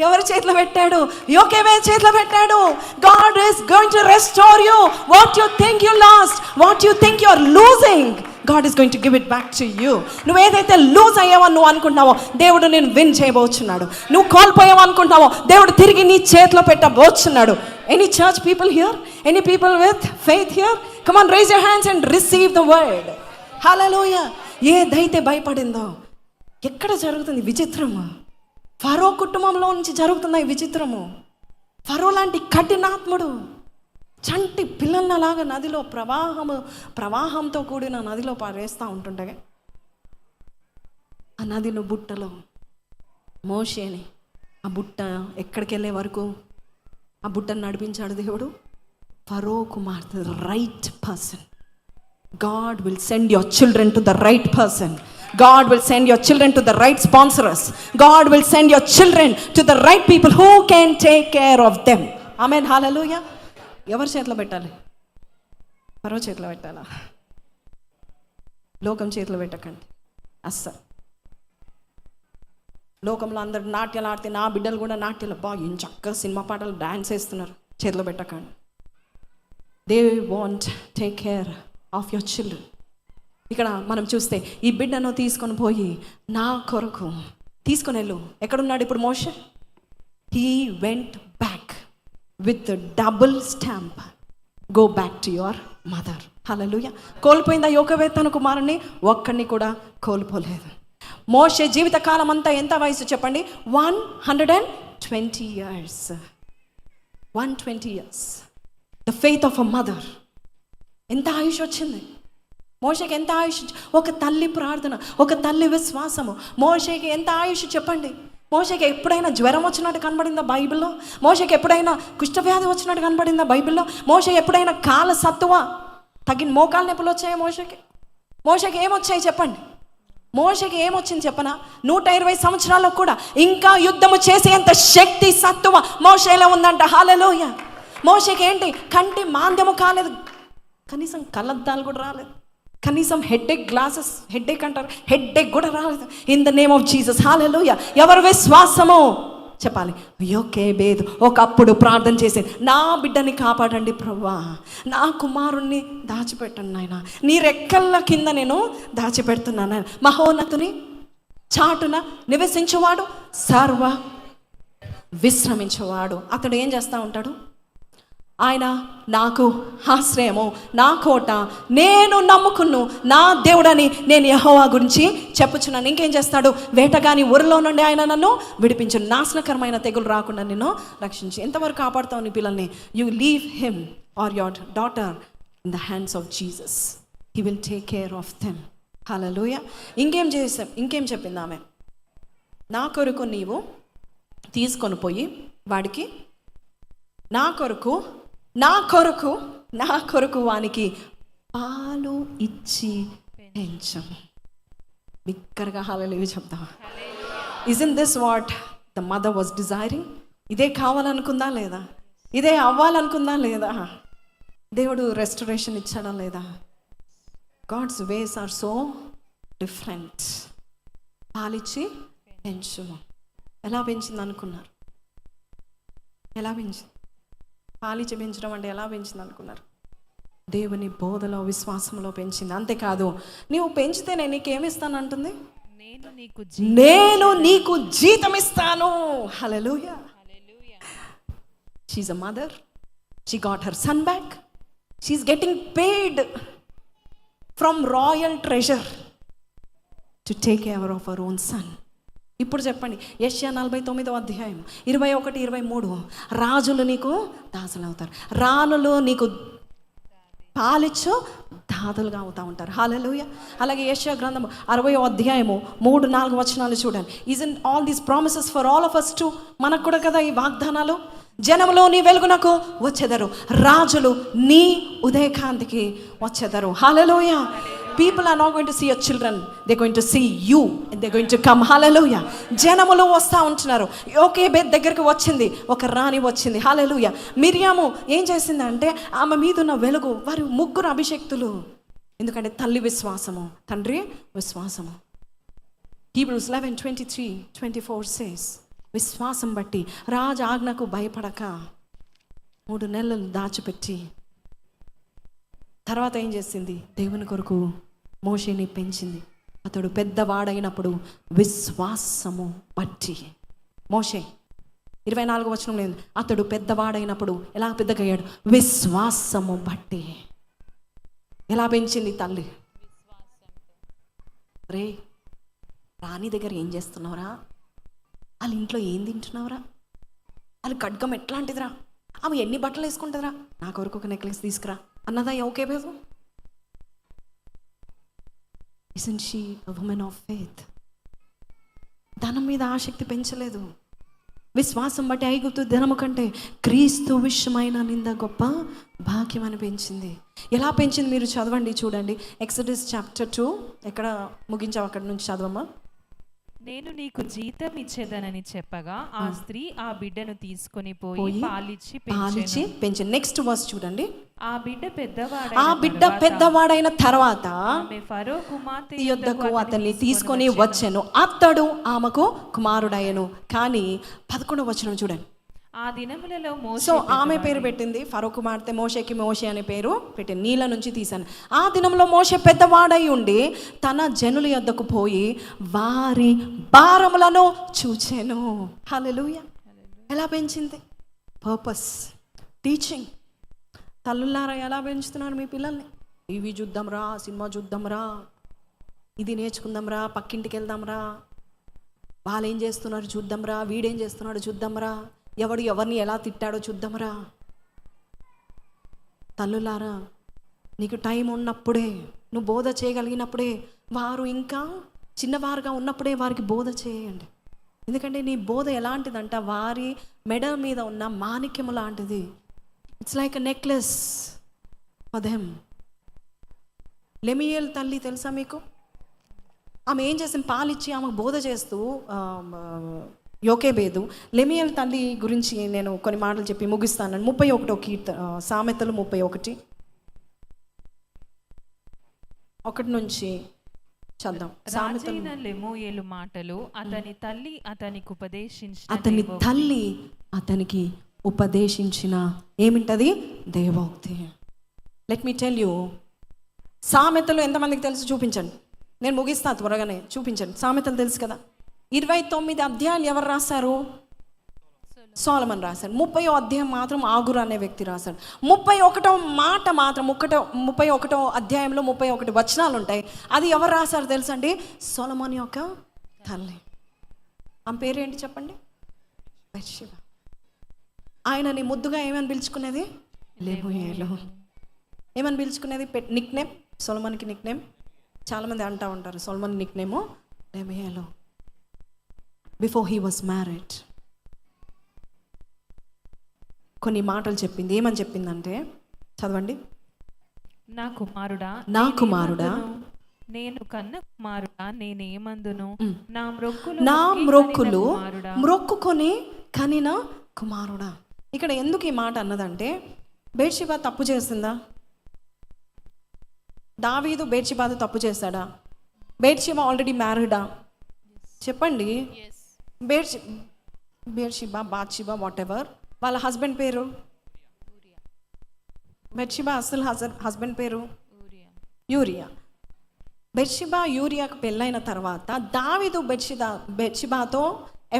ఎవరి చేతిలో పెట్టాడు? యోకేబేద్ చేతిలో పెట్టాడు. God is going to restore you. What you think you lost, what you think you are losing, God is going to give it back to you. నువ్వు ఏదైతే లూజ్ అయ్యావో నువ్వు అనుకుంటున్నావో దేవుడు నేను విన్ చేయబోచున్నాడు. నువ్వు కోల్పోయావు అనుకుంటున్నావో దేవుడు తిరిగి నీ చేతిలో పెట్టబోచున్నాడు. Any church people here, any people with faith here, come on, rise your hands and receive the word. Hallelujah. ఏదైతే భయపడిందో ఎక్కడ జరుగుతుంది విచిత్రము? ఫరో కుటుంబంలో నుంచి జరుగుతున్న ఈ విచిత్రము. ఫరో లాంటి కఠినాత్ముడు చంటి పిల్లలలాగా నదిలో ప్రవాహంతో కూడిన నదిలో పారేస్తూ ఉంటుండగా ఆ నదిలో బుట్టలో మోషేని ఆ బుట్ట ఎక్కడికి వెళ్ళే వరకు ఆ బుట్టను నడిపించాడు దేవుడు. ఫరో కుమార్తె, right person. God will send your children to the right person. God will send your children to the right sponsors. God will send your children to the right people who can take care of them. Amen. Hallelujah. ఎవరి చేతిలో పెట్టాలి? ఫరో చేతిలో పెట్టాలా? లోకం చేతిలో పెట్టకండి అస్సలు. లోకంలో అందరు నాట్యాలు ఆడితే నా బిడ్డలు కూడా నాట్యాలు బాగా చక్కగా సినిమా పాటలు డాన్స్ వేస్తున్నారు, చేతిలో పెట్టకండి. They want take care of your children. ఇక్కడ మనం చూస్తే ఈ బిడ్డను తీసుకొని పోయి నా కొరకు తీసుకొని వెళ్ళు. ఎక్కడున్నాడు ఇప్పుడు మోషే? He went back with double stamp, go back to your mother. Hallelujah. కోల్పోయిందా యోకేబేద్ తన కుమారుని? ఒక్కడిని కూడా కోల్పోలేదు. మోషే జీవితకాలం అంతా ఎంత వయసు చెప్పండి? 120 years. 120 years. The faith of a mother. ఎంత ఆయుష్ వచ్చింది మోషేకి? ఎంత ఆయుష్! ఒక తల్లి ప్రార్థన, ఒక తల్లి విశ్వాసము. మోషేకి ఎంత ఆయుష్ చెప్పండి? మోషేకి ఎప్పుడైనా జ్వరం వచ్చినట్టు కనబడిందా బైబిల్లో? మోషేకి ఎప్పుడైనా కుష్ఠవ్యాధి వచ్చినట్టు కనబడిందా బైబిల్లో? మోషే ఎప్పుడైనా కాల సత్తువ తగిన మోకాలు నొప్పులు వచ్చాయా మోషేకి? మోషేకి ఏమొచ్చాయి చెప్పండి? మోషేకి ఏమొచ్చింది చెప్పనా? 120 సంవత్సరాల్లో కూడా ఇంకా యుద్ధము చేసేంత శక్తి సత్తువ మోషేలో ఉందంట. హల్లెలూయా. మోషేకి ఏంటి? కంటి మాంద్యము కాలేదు, కనీసం కళ్ళద్దాలు కూడా రాలేదు, కనీసం హెడ్ఏక్ అంటారు, హెడ్ఏక్ కూడా రాలేదు. In the name of Jesus. Hallelujah. ఎవరి విశ్వాసము చెప్పాలి? యోకేబేద్ ఒకప్పుడు ప్రార్థన చేసి, నా బిడ్డని కాపాడండి ప్రభువా, నా కుమారుణ్ణి దాచిపెట్టండి నాయన, నీ రెక్కల కింద నేను దాచిపెడుతున్నాను. మహోన్నతుని చాటున నివసించేవాడు, సర్వ విశ్రమించేవాడు. అతడు ఏం చేస్తూ ఉంటాడు? ఆయన నాకు ఆశ్రయము, నా కోట, నేను నమ్ముకున్ను నా దేవుడని నేను యెహోవా గురించి చెప్పుచున్నాను. ఇంకేం చేస్తాడు? వేటగాని ఊరిలో నుండి ఆయన నన్ను విడిపించు, నాశనకరమైన తెగులు రాకుండా నిన్ను రక్షించి. ఎంతవరకు కాపాడుతావు నీ పిల్లల్ని? You leave him or your daughter in the hands of Jesus. He will take care of them. Hallelujah. ఇంకేం చెప్పింది ఆమె? నా కొరకు నీవు తీసుకొని పోయి వాడికి నా కొరకు వానికి పాలు ఇచ్చి పెంచము. బిగ్గరగా హల్లెలూయా చెప్తా. Isn't this what the mother was desiring? ఇదే కావాలనుకుందా లేదా? ఇదే అవ్వాలనుకుందా లేదా? దేవుడు రెస్టరేషన్ ఇచ్చాడా లేదా? God's ways are so different. పాలిచ్చి పెంచుము. ఎలా పెంచింది అనుకున్నారు? ఎలా పెంచింది? పాలిచ్చి పెంచడం అంటే ఎలా పెంచింది అనుకున్నారు? దేవుని బోధలో, విశ్వాసంలో పెంచింది. అంతేకాదు, నీవు పెంచితే నేను నీకేమిస్తాను అంటుంది? నేను నీకు జీతం ఇస్తాను. Hallelujah. She's a mother. She got her son back. She's getting paid from royal treasure to take care of her own son. ఇప్పుడు చెప్పండి, యెషయా 49వ అధ్యాయం 21, 23. రాజులు నీకు దాసులు అవుతారు, రాణులు నీకు పాలిచ్చు దాదులుగా అవుతూ ఉంటారు. హల్లెలూయా. అలాగే యెషయా గ్రంథం 60వ అధ్యాయము 3, 4 వచనాలు చూడండి. Isn't all these promises for all of us to? మనకు కూడా కదా ఈ వాగ్దానాలు. జనములో నీ వెలుగునకు వచ్చెదరు, రాజులు నీ ఉదయకాంతికి వచ్చెదరు. హల్లెలూయా.
People are not going to see your children. They're going to see you. And they're going to come. Hallelujah. జనములు వస్తూ ఉంటున్నారు. యోకేబేత్ దగ్గరికి వచ్చింది, ఒక రాణి వచ్చింది. హల్లెలూయా. మిరియాము ఏం చేసిందంటే ఆమె మీద ఉన్న వెలుగు, వారు ముగ్గురు అభిషేక్తులు. ఎందుకంటే తల్లి విశ్వాసము, తండ్రి విశ్వాసము. Hebrews 11:23-24 says, విశ్వాసం బట్టి రాజు ఆజ్ఞకు భయపడక 3 నెలలు దాచిపెట్టి తర్వాత ఏం చేసింది? దేవుని కొరకు మోషేని పెంచింది. అతడు పెద్దవాడైనప్పుడు విశ్వాసము బట్టి, మోషే 24 వచనం లేదు, అతడు పెద్దవాడైనప్పుడు ఎలా పెద్దగయ్యాడు? విశ్వాసము బట్టి. ఎలా పెంచింది తల్లి? రే రాణి దగ్గర ఏం చేస్తున్నావురా? వాళ్ళ ఇంట్లో ఏం తింటున్నావురా? వాళ్ళ ఖడ్గం ఎట్లాంటిదిరా? ఆమె ఎన్ని బట్టలు వేసుకుంటుందిరా? నా కొరకు ఒక నెక్లెస్ తీసుకురా అన్నదా యోకేబేతు? Isn't she a woman of faith? ధనం మీద ఆసక్తి పెంచలేదు. విశ్వాసం బట్టి ఐగుప్తు ధనము కంటే క్రీస్తు విషయమైన నింద గొప్ప భాగ్యం అని పెంచింది. ఎలా పెంచింది మీరు చదవండి, చూడండి. ఎక్సోడస్ చాప్టర్ 2 ఎక్కడ ముగించావు? అక్కడి నుంచి చదవమ్మా.
నేను నీకు జీతం ఇచ్చేదనని చెప్పగా ఆ స్త్రీ ఆ బిడ్డను తీసుకొని పోయి పాలిచ్చి
పెంచి. నెక్స్ట్ వర్స్ చూడండి.
ఆ బిడ్డ
పెద్దవాడైన తర్వాత
ఆమె ఫరో కుమార్తె
యొద్దకు అతన్ని తీసుకొని వచ్చెను, అతడు ఆమెకు కుమారుడయ్యను. కానీ 11వ వచనం చూడండి.
ఆ దినములలో
సో ఆమె పేరు పెట్టింది ఫరో కుమార్తె, మోషేకి మోషే అనే పేరు పెట్టింది. నీళ్ళ నుంచి తీశాను. ఆ దినంలో మోషే పెద్దవాడై ఉండి తన జనుల యొద్దకు పోయి వారి భారములను చూచెను. హల్లెలూయా. ఎలా పెంచింది? Purpose, teaching. తల్లులారా ఎలా పెంచుతున్నారు మీ పిల్లల్ని? టీవీ చూద్దాం రా, సినిమా చూద్దాం రా, ఇది నేర్చుకుందాం రా, పక్కింటికి వెళ్దాం రా, వాళ్ళు ఏం చేస్తున్నారు చూద్దాం రా, వీడేం చేస్తున్నాడు చూద్దాం రా, ఎవడు ఎవరిని ఎలా తిట్టాడో చూద్దాంరా. తల్లులారా, నీకు టైం ఉన్నప్పుడే, నువ్వు బోధ చేయగలిగినప్పుడే, వారు ఇంకా చిన్నవారుగా ఉన్నప్పుడే వారికి బోధ చేయండి. ఎందుకంటే నీ బోధ ఎలాంటిదంట, వారి మెడ మీద ఉన్న మాణిక్యము లాంటిది. It's like a necklace for them. Lemuel తల్లి తెలుసా మీకు? ఆమె ఏం చేసింది? పాలిచ్చి ఆమెకు బోధ చేస్తూ యోకేబేదు. లెమియేల్ తల్లి గురించి నేను కొన్ని మాటలు చెప్పి ముగిస్తాను. 31 సామెతలు 31 నుంచి చదువు.
రాజైన లెమూయేలు మాటలు అతని తల్లి
అతనికి ఉపదేశించిన ఏమిటది? దేవోక్తి. లెట్ మీ టెల్ యూ, సామెతలు ఎంతమందికి తెలుసు? చూపించండి, నేను ముగిస్తాను త్వరగానే. చూపించండి. సామెతలు తెలుసు కదా. 29 అధ్యాయాలు ఎవరు రాశారు? సొలొమన్ రాశారు. 30వ అధ్యాయం మాత్రం ఆగురు అనే వ్యక్తి రాశాడు. 31వ మాట మాత్రం 31వ అధ్యాయంలో 31 వచనాలు ఉంటాయి. అది ఎవరు రాశారు తెలుసండి? సొలొమన్ యొక్క తల్లి. ఆమె పేరేంటి చెప్పండి? బత్షెబా. ఆయనని ముద్దుగా ఏమని పిలుచుకునేది? లెమూయేలు. ఏమని పిలుచుకునేది? Nickname. సొలొమన్కి నిక్ నేమ్ చాలామంది అంటూ ఉంటారు. సొలొమన్ నిక్ నేము లెమూయేలు. బిఫోర్ హీ వాజ్ మ్యారీడ్ కొన్ని మాటలు చెప్పింది. ఏమని చెప్పిందంటే చదవండి.
నా కుమారుడా, నేను కన్న కుమారుడా, నేనేమందును? నా మ్రొక్కులు
మ్రొక్కుకొని కనిన కుమారుడా. ఇక్కడ ఎందుకు ఈ మాట అన్నదంటే, బేర్షెబా తప్పు చేసిందా? దావీదు బేర్షెబాతో తప్పు చేశాడా? బేర్షెబా ఆల్రెడీ మ్యారీడా? చెప్పండి. బేర్షెబా, బాత్షెబా, వాట్ ఎవర్, వాళ్ళ హస్బెండ్ పేరు బెత్షెబా. అసలు హస్బెండ్ పేరు యూరియా. బెత్షెబా యూరియాకు పెళ్ళైన తర్వాత దావీదు బెత్షెబాతో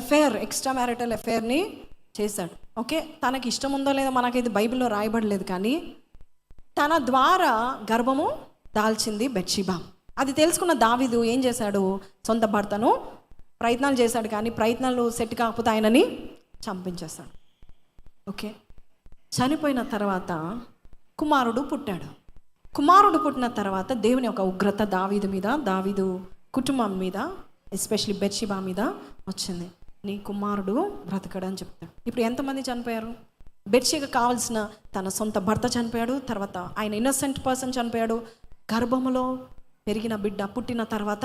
ఎఫైర్, ఎక్స్ట్రా మ్యారిటల్ ఎఫైర్ని చేశాడు. ఓకే, తనకి ఇష్టం ఉందో లేదో మనకైతే బైబిల్లో రాయబడలేదు, కానీ తన ద్వారా గర్భము దాల్చింది బెత్షెబా. అది తెలుసుకున్న దావీదు ఏం చేశాడు? సొంత భర్తను ప్రయత్నాలు చేశాడు, కానీ ప్రయత్నాలు సెట్ కాకపోతే ఆయనని చంపించేస్తాడు. ఓకే, చనిపోయిన తర్వాత కుమారుడు పుట్టాడు. కుమారుడు పుట్టిన తర్వాత దేవుని యొక్క ఉగ్రత దావీదు మీద, దావీదు కుటుంబం మీద, ఎస్పెషల్లీ బెత్షెబా మీద వచ్చింది. నీ కుమారుడు బ్రతకడని చెప్తాడు. ఇప్పుడు ఎంతమంది చనిపోయారు? బెత్షెబాకు కావాల్సిన తన సొంత భర్త చనిపోయాడు, తర్వాత ఆయన ఇన్నోసెంట్ పర్సన్ చనిపోయాడు, గర్భములో
పెరిగిన బిడ్డ పుట్టిన తర్వాత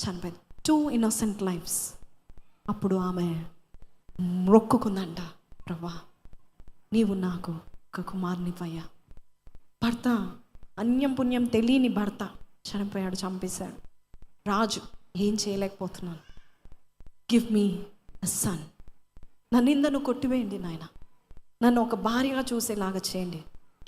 చనిపోయింది. 2 innocent lives. అప్పుడు ఆమె మొక్కుకుందంట, ప్రభా నీవు నాకు ఒక కుమారునివయ్యా. భర్త అన్యం పుణ్యం తెలియని భర్త చనిపోయాడు, చంపేశాడు. రాజు ఏం చేయలేకపోతున్నాను, గివ్ మీ అ సన్. నా నిందను కొట్టివేయండి నాయన, నన్ను ఒక భార్యగా చూసేలాగా చేయండి.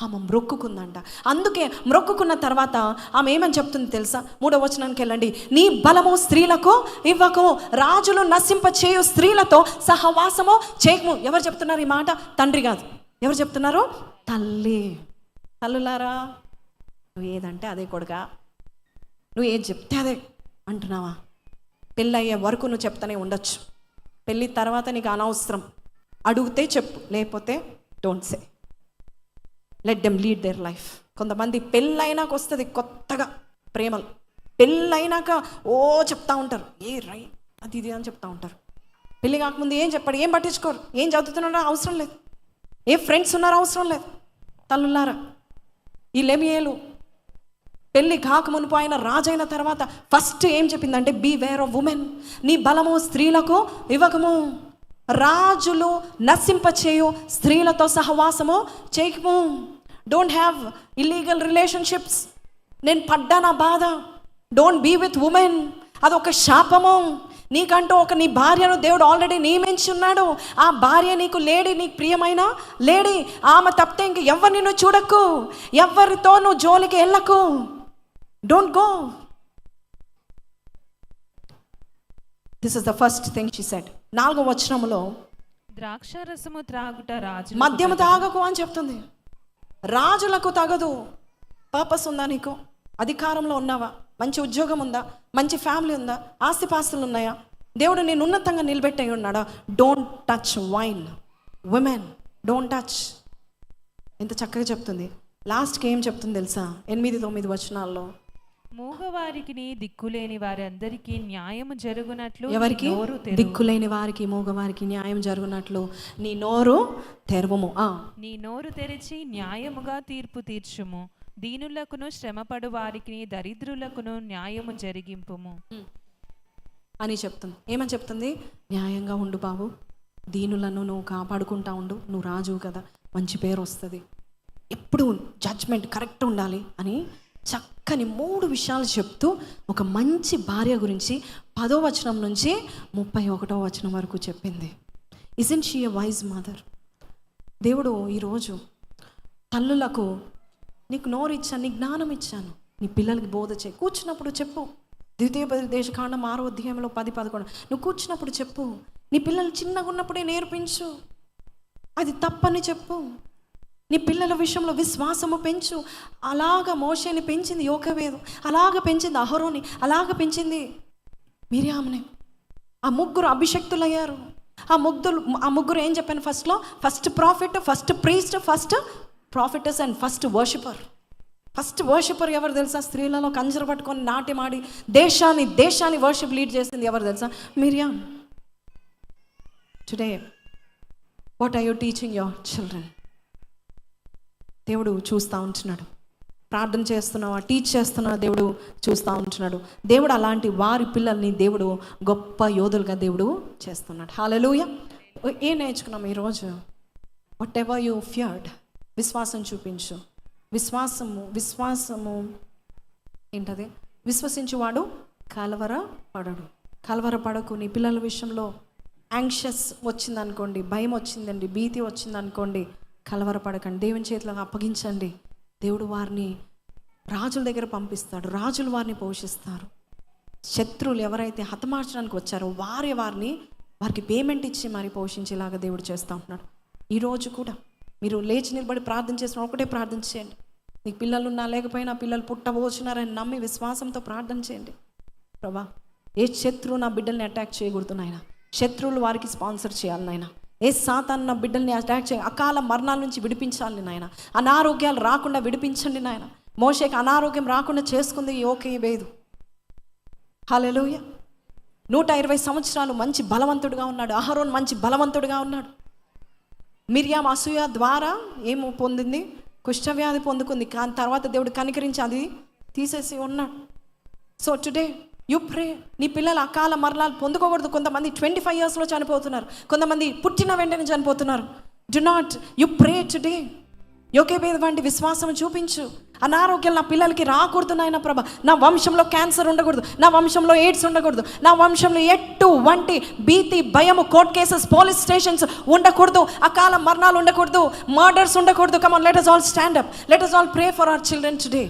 ఆమె మ్రొక్కుకుందంట. అందుకే మ్రొక్కుకున్న తర్వాత ఆమె ఏమని చెప్తుంది తెలుసా? 3వ వచనానికి వెళ్ళండి. నీ బలము స్త్రీలకు ఇవ్వకు, రాజులు నశింప చేయు స్త్రీలతో సహవాసము చేయము. ఎవరు చెప్తున్నారు ఈ మాట? తండ్రి కాదు. ఎవరు చెప్తున్నారు? తల్లి. తల్లులారా, నువ్వు ఏదంటే అదే కొడుకా, నువ్వు ఏది చెప్తే అదే అంటున్నావా? పెళ్ళి అయ్యే వరకు నువ్వు చెప్తానే ఉండొచ్చు, పెళ్ళి తర్వాత నీకు అనవసరం. అడిగితే చెప్పు, లేకపోతే don't say. Let them lead their life. కొంతమంది పెళ్ళైనాక వస్తుంది కొత్తగా ప్రేమలు, పెళ్ళైనాక ఓ చెప్తా ఉంటారు, ఏ రై అది ఇది అని చెప్తా ఉంటారు. పెళ్ళి కాకముందు ఏం చెప్పాడు, ఏం పట్టించుకోరు, ఏం చదువుతున్నారో అవసరం లేదు, ఏ ఫ్రెండ్స్ ఉన్నారో అవసరం లేదు. తల్లులారా, ఈ లెమియేలు పెళ్ళి కాక మునుపు ఆయన రాజైన తర్వాత ఫస్ట్ ఏం చెప్పిందంటే, బీ వేర్ ఆఫ్ ఉమెన్. నీ బలము స్త్రీలకు ఇవ్వకము, రాజులు నశింపచేయు స్త్రీలతో సహవాసము చేయకము. Don't have illegal relationships. నేను పడ్డా నా బాధ. డోంట్ బీ విత్ ఉమెన్, అదొక శాపము. నీకంటూ ఒక నీ భార్యను దేవుడు ఆల్రెడీ నియమించి ఉన్నాడు. ఆ భార్య నీకు లేడీ, నీకు ప్రియమైన లేడీ. ఆమె తప్పితే ఇంక ఎవరిని నువ్వు చూడకు, ఎవరితో నువ్వు జోలికి వెళ్ళకు. Don't go. This is the first thing she said. 4వ వచనములో
ద్రాక్షారసము త్రాగుట రాజు,
మద్యము తాగకు అని చెప్తుంది. రాజులకు తగదు. పర్పస్ ఉందా నీకు? అధికారంలో ఉన్నావా? మంచి ఉద్యోగం ఉందా? మంచి ఫ్యామిలీ ఉందా? ఆస్తిపాస్తులు ఉన్నాయా? దేవుడు నేను ఉన్నతంగా నిలబెట్టి ఉన్నాడా? Don't touch wine. Women don't touch. ఎంత చక్కగా చెప్తుంది. లాస్ట్కి ఏం చెప్తుంది తెలుసా? 8-9 వచనాల్లో,
మూగవారికి దిక్కులేని వారందరికీ న్యాయము జరుగునట్లు
ఎవరికి? దిక్కులేని వారికి, మూగవారికి న్యాయం జరుగునట్లు నీ నోరు తెరవము.
నీ నోరు తెరిచి న్యాయముగా తీర్పు తీర్చుము. దీనులకును శ్రమపడు వారికి, దరిద్రులకును న్యాయము జరిగింపుము
అని చెప్తుంది. ఏమని చెప్తుంది? న్యాయంగా ఉండు బాబు, దీనులను నువ్వు కాపాడుకుంటా ఉండు, నువ్వు రాజువు కదా, మంచి పేరు వస్తుంది, ఎప్పుడు జడ్జ్మెంట్ కరెక్ట్ ఉండాలి అని చక్కని 3 విషయాలు చెప్తూ ఒక మంచి భార్య గురించి 10వ వచనం నుంచి 31వ వచనం వరకు చెప్పింది. Isn't she a wise mother? దేవుడు ఈరోజు తల్లులకు నీకు నోరు ఇచ్చాను, నీ జ్ఞానం ఇచ్చాను, నీ పిల్లలకి బోధ చేయి. కూర్చున్నప్పుడు చెప్పు. 2 6వ అధ్యాయంలో 10-11 నువ్వు కూర్చున్నప్పుడు చెప్పు. నీ పిల్లలు చిన్నగా ఉన్నప్పుడే నేర్పించు, అది తప్పని చెప్పు. నీ పిల్లల విషయంలో విశ్వాసము పెంచు. అలాగ మోషేని పెంచింది యోకెబేదు, అలాగ పెంచింది అహరోని, అలాగ పెంచింది మిర్యాముని. ఆ 3 అభిషక్తులయ్యారు. ఆ ముగ్గురు ఏం చెప్పాను ఫస్ట్లో? First prophet, first priest, first prophetess and first worshipper. First worshipper ఎవరు తెలుసా? స్త్రీలలో కంజర పట్టుకొని నాట్యమాడి దేశాన్ని వర్షిప్ లీడ్ చేసింది ఎవరు తెలుసా? Miriam. Today what are you teaching your children? దేవుడు చూస్తూ ఉంటున్నాడు. ప్రార్థన చేస్తున్నావా, టీచ్ చేస్తున్నావా, దేవుడు చూస్తూ ఉంటున్నాడు. దేవుడు అలాంటి వారి పిల్లల్ని దేవుడు గొప్ప యోధులుగా దేవుడు చేస్తున్నాడు. హల్లెలూయా. ఏం నేర్చుకున్నాం ఈరోజు? వాట్ ఎవర్ యూ ఫియర్డ్, విశ్వాసం చూపించు. విశ్వాసము ఏంటది? విశ్వసించువాడు కలవరపడకు. నీ పిల్లల విషయంలో యాంగ్షియస్ వచ్చిందనుకోండి, భయం వచ్చిందండి, భీతి వచ్చిందనుకోండి, కలవరపడకండి, దేవుని చేతులకు అప్పగించండి. దేవుడు వారిని రాజుల దగ్గర పంపిస్తాడు, రాజులు వారిని పోషిస్తారు. శత్రువులు ఎవరైతే హతమార్చడానికి వచ్చారో వారికి పేమెంట్ ఇచ్చి మరి పోషించేలాగా దేవుడు చేస్తూ ఉంటున్నాడు. ఈరోజు కూడా మీరు లేచి నిలబడి ప్రార్థన చేసిన ఒకటే ప్రార్థన చేయండి. నీకు పిల్లలు ఉన్నా లేకపోయినా, పిల్లలు పుట్టబోచున్నారని నమ్మి విశ్వాసంతో ప్రార్థన చేయండి. ప్రభా, ఏ శత్రువు నా బిడ్డల్ని అటాక్ చేయకూడదు నాయన, శత్రువులు వారికి స్పాన్సర్ చేయాలి నాయన. ఏ సాతాను నా బిడ్డల్ని అటాక్ చేయ, అకాల మరణాల నుంచి విడిపించాలి నాయన. అనారోగ్యాలు రాకుండా విడిపించండి నాయన. మోషేకి అనారోగ్యం రాకుండా చేసుకుంది యోకెబేదు. హల్లెలూయా. 120 సంవత్సరాలు మంచి బలవంతుడుగా ఉన్నాడు. అహరోన్ మంచి బలవంతుడుగా ఉన్నాడు. మిర్యాం అసూయ ద్వారా ఏమో పొందింది? కుష్ఠవ్యాధి పొందుకుంది. కానీ తర్వాత దేవుడు కనికరించి అది తీసేసి ఉన్నాడు.
So today you pray. నీ పిల్లలు అకాల మరణాలు పొందుకోకూడదు. కొంతమంది 25 yearsలో చనిపోతున్నారు, కొంతమంది పుట్టిన వెంటనే చనిపోతున్నారు. Do not, you pray today. యోకేబేదు వంటి విశ్వాసం చూపించు. అనారోగ్యాలు నా పిల్లలకి రాకూడదు నాయన ప్రభ. నా వంశంలో క్యాన్సర్ ఉండకూడదు, నా వంశంలో ఎయిడ్స్ ఉండకూడదు, నా వంశంలో ఎటువంటి భీతి, భయము, కోర్ట్ కేసెస్, పోలీస్ స్టేషన్స్ ఉండకూడదు, అకాల మరణాలు ఉండకూడదు, మర్డర్స్ ఉండకూడదు. Come on, let us all stand up. Let us all pray for our children today.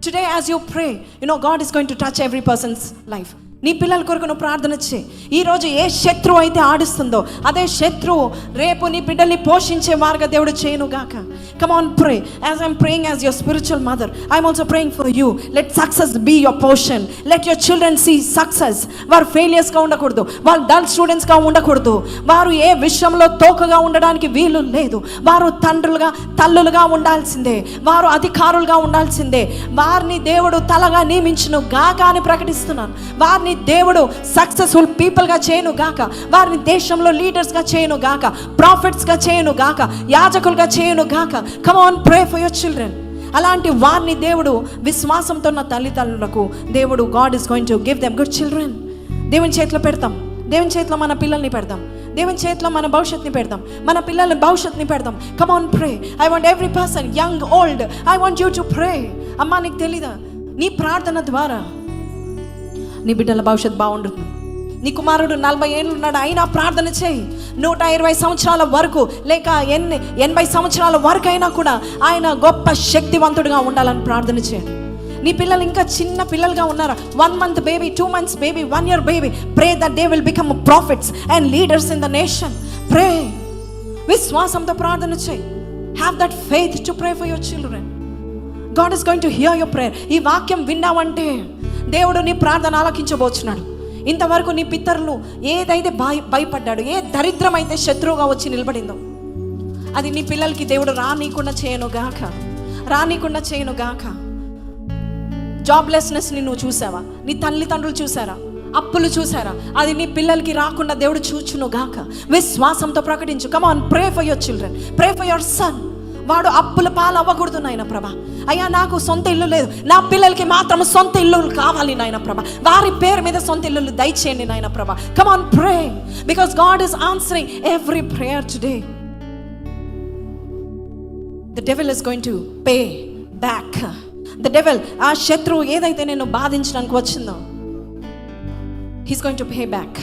Today as you pray, you know God is going to touch every person's life. నీ పిల్లల కొరకు నువ్వు ప్రార్థన చేయి. ఈరోజు ఏ శత్రువు అయితే ఆడిస్తుందో అదే శత్రువు రేపు నీ బిడ్డల్ని పోషించే వారుగా దేవుడు చేయను గాక. Come on pray. As I'm praying as your spiritual mother, I'm also praying for you. Let success be your portion. Let your children see success. వారు ఫెయిలియర్స్గా ఉండకూడదు, వారు డల్ స్టూడెంట్స్గా ఉండకూడదు, వారు ఏ విషయంలో తోకగా ఉండడానికి వీలు లేదు. వారు తండ్రులుగా, తల్లులుగా ఉండాల్సిందే, వారు అధికారులుగా ఉండాల్సిందే. వారిని దేవుడు తలగా నియమించును గాక అని ప్రకటిస్తున్నాను. వారిని దేవుడు సక్సెస్ఫుల్ పీపుల్గా చేయను గాక, వారిని దేశంలో లీడర్స్గా చేయను గాక, ప్రాఫిట్స్గా చేయను గాక, యాజకులుగా చేయను గాక. Come on, pray for your children. అలాంటి వారిని దేవుడు విశ్వాసంతో ఉన్న తల్లిదండ్రులకు దేవుడు God is going to give them good children. దేవుని చేతిలో పెడతాం, దేవుని చేతిలో మన పిల్లల్ని పెడతాం, దేవుని చేతిలో మన భవిష్యత్తుని పెడతాం, మన పిల్లల భవిష్యత్తుని పెడతాం. Come on pray. I want every person, young old, I want you to pray. అమ్మా నీకు తెలీదా, నీ ప్రార్థన ద్వారా నీ బిడ్డల భవిష్యత్తు బాగుంటుంది. నీ కుమారుడు 40 ఏళ్ళు ఉన్నాడు, అయినా ప్రార్థన చేయి. 120 సంవత్సరాల వరకు లేక 80 సంవత్సరాల వరకు అయినా కూడా ఆయన గొప్ప శక్తివంతుడిగా ఉండాలని ప్రార్థన చేయండి. నీ పిల్లలు ఇంకా చిన్న పిల్లలుగా ఉన్నారా, 1 month baby, 2 months baby, 1 year baby, pray that they will become prophets and leaders in the nation. Pray. విశ్వాసంతో ప్రార్థన చేయి. Have that faith to pray for your children. God is going to hear your prayer. ఈ వాక్యం విన్నావంటే దేవుడు నీ ప్రార్థన ఆలకించబోచున్నాడు. ఇంతవరకు నీ పితరులు ఏదైతే భయపడ్డాడు, ఏ దరిద్రం అయితే శత్రువుగా వచ్చి నిలబడిందో అది నీ పిల్లలకి దేవుడు రానీకుండా చేయను గాక, రానీకుండా చేయను గాక. జాబ్లెస్నెస్ని నువ్వు చూసావా, నీ తల్లిదండ్రులు చూసారా, అప్పులు చూసారా, అది నీ పిల్లలకి రాకుండా దేవుడు చూచును గాక. విశ్వాసంతో ప్రకటించు. Come on, pray for your children, pray for your son. వాడు అప్పుల పాలు అవ్వకూడదు నాయన ప్రభా. అయ్యా నాకు సొంత ఇల్లు లేదు, నా పిల్లలకి మాత్రం సొంత ఇల్లు కావాలి నాయన ప్రభా. వారి పేరు మీద సొంత ఇల్లు దయచేయండి నాయన ప్రభా. Come on pray, because God is answering every prayer today. The devil is going to pay back. The devil, ఆ శత్రువు ఏదైతే నేను బాధించడానికి వచ్చిందో, he's going to pay back.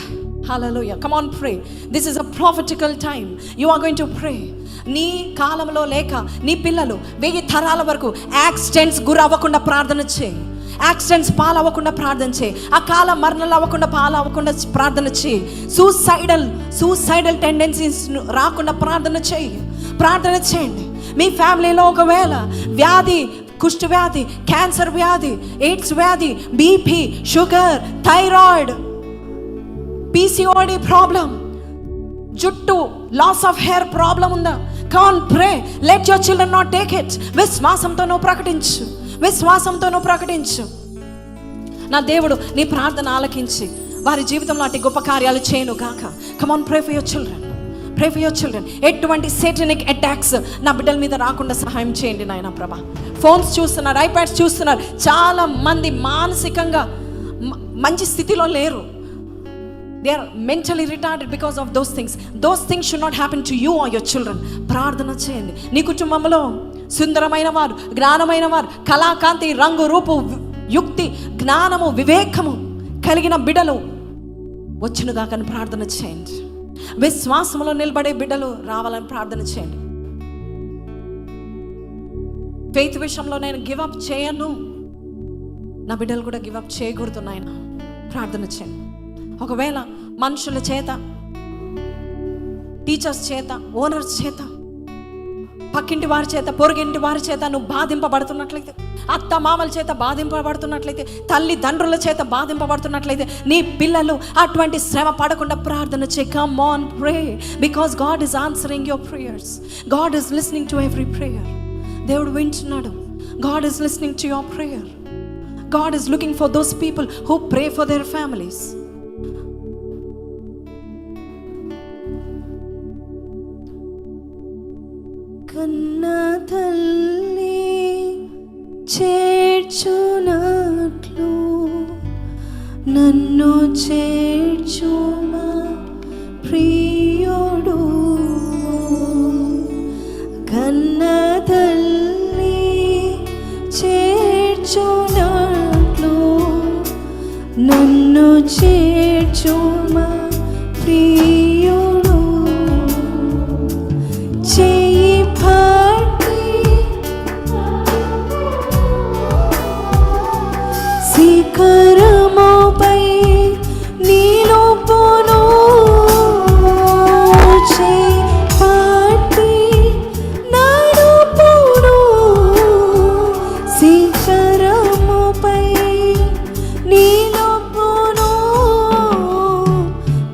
Hallelujah. Come on, pray. This is a prophetical time. You are going to pray. నీ కాలంలో లేక నీ పిల్లలు 1000 తరాల వరకు యాక్సిడెంట్స్ గురవ్వకుండా ప్రార్థన చేయి. యాక్సిడెంట్స్ పాలవ్వకుండా ప్రార్థన చేయి. అకాల మరణాలు అవ్వకుండా పాలవ్వకుండా ప్రార్థన చేయి. సూసైడల్ టెండెన్సీస్ రాకుండా ప్రార్థన చేయి. ప్రార్థన చేయండి. మీ ఫ్యామిలీలో ఒకవేళ వ్యాధి, కుష్ఠ వ్యాధి, క్యాన్సర్ వ్యాధి, ఎయిడ్స్ వ్యాధి, BP, sugar, thyroid, PCOD problem, జుట్టు లాస్ ఆఫ్ హెయిర్ ప్రాబ్లం ఉందా, can pray. Let your children not take it. విశ్వాసంతో నువ్వు ప్రకటించు, విశ్వాసంతో నువ్వు ప్రకటించు. నా దేవుడు నీ ప్రార్థన ఆలకించి వారి జీవితంలో అటు గొప్ప కార్యాలు చేయను గాక. Come on, pray for your children, pray for your children. ఎటువంటి సేటనిక్ అటాక్స్ నా బిడ్డల మీద రాకుండా సహాయం చేయండి నాయన ప్రభా. ఫోన్స్ చూస్తున్నారు, ఐప్యాడ్స్ చూస్తున్నారు, చాలా మంది మానసికంగా మంచి స్థితిలో లేరు. They are mentally retarded because of those things. Those things should not happen to you or your children. ప్రార్థన చేయండి. నీ కుటుంబంలో సుందరమైన వారు, జ్ఞానమైన వారు, కళాకాంతి, రంగు, రూపు, యుక్తి, జ్ఞానము, వివేకము కలిగిన బిడ్డలు వచ్చునుగా కానీ ప్రార్థన చేయండి. విశ్వాసంలో నిలబడే బిడ్డలు రావాలని ప్రార్థన చేయండి. ఫెయిత్ విషయంలో నేను గివ్ అప్ చేయను, నా బిడ్డలు కూడా గివ్ అప్ చేయకూడదు నాయన. ప్రార్థన చేయండి. ఒకవేళ మనుషుల చేత, టీచర్స్ చేత, ఓనర్స్ చేత, పక్కింటి వారి చేత, పొరుగింటి వారి చేత నువ్వు బాధింపబడుతున్నట్లయితే, అత్త మామల చేత బాధింపబడుతున్నట్లయితే, తల్లిదండ్రుల చేత బాధింపబడుతున్నట్లయితే, నీ పిల్లలు అటువంటి శ్రమ పడకుండా ప్రార్థన చేయి. Come on pray, because God is answering your prayers. God is listening to every prayer. దేవుడు వింటున్నాడు. God is listening to your prayer. God is looking for those people who pray for their families. కన్నా తల్లి చేర్చునట్లు
నన్ను చేర్చుమా ప్రియుడు, కన్న తల్లి చేర్చునట్లు నన్ను చేర్చుమా ప్రియుడు. చేయి పట్టి శిఖరముపై నిలుపును, చేయి పట్టి నడుపును, శిఖరముపై నిలుపును.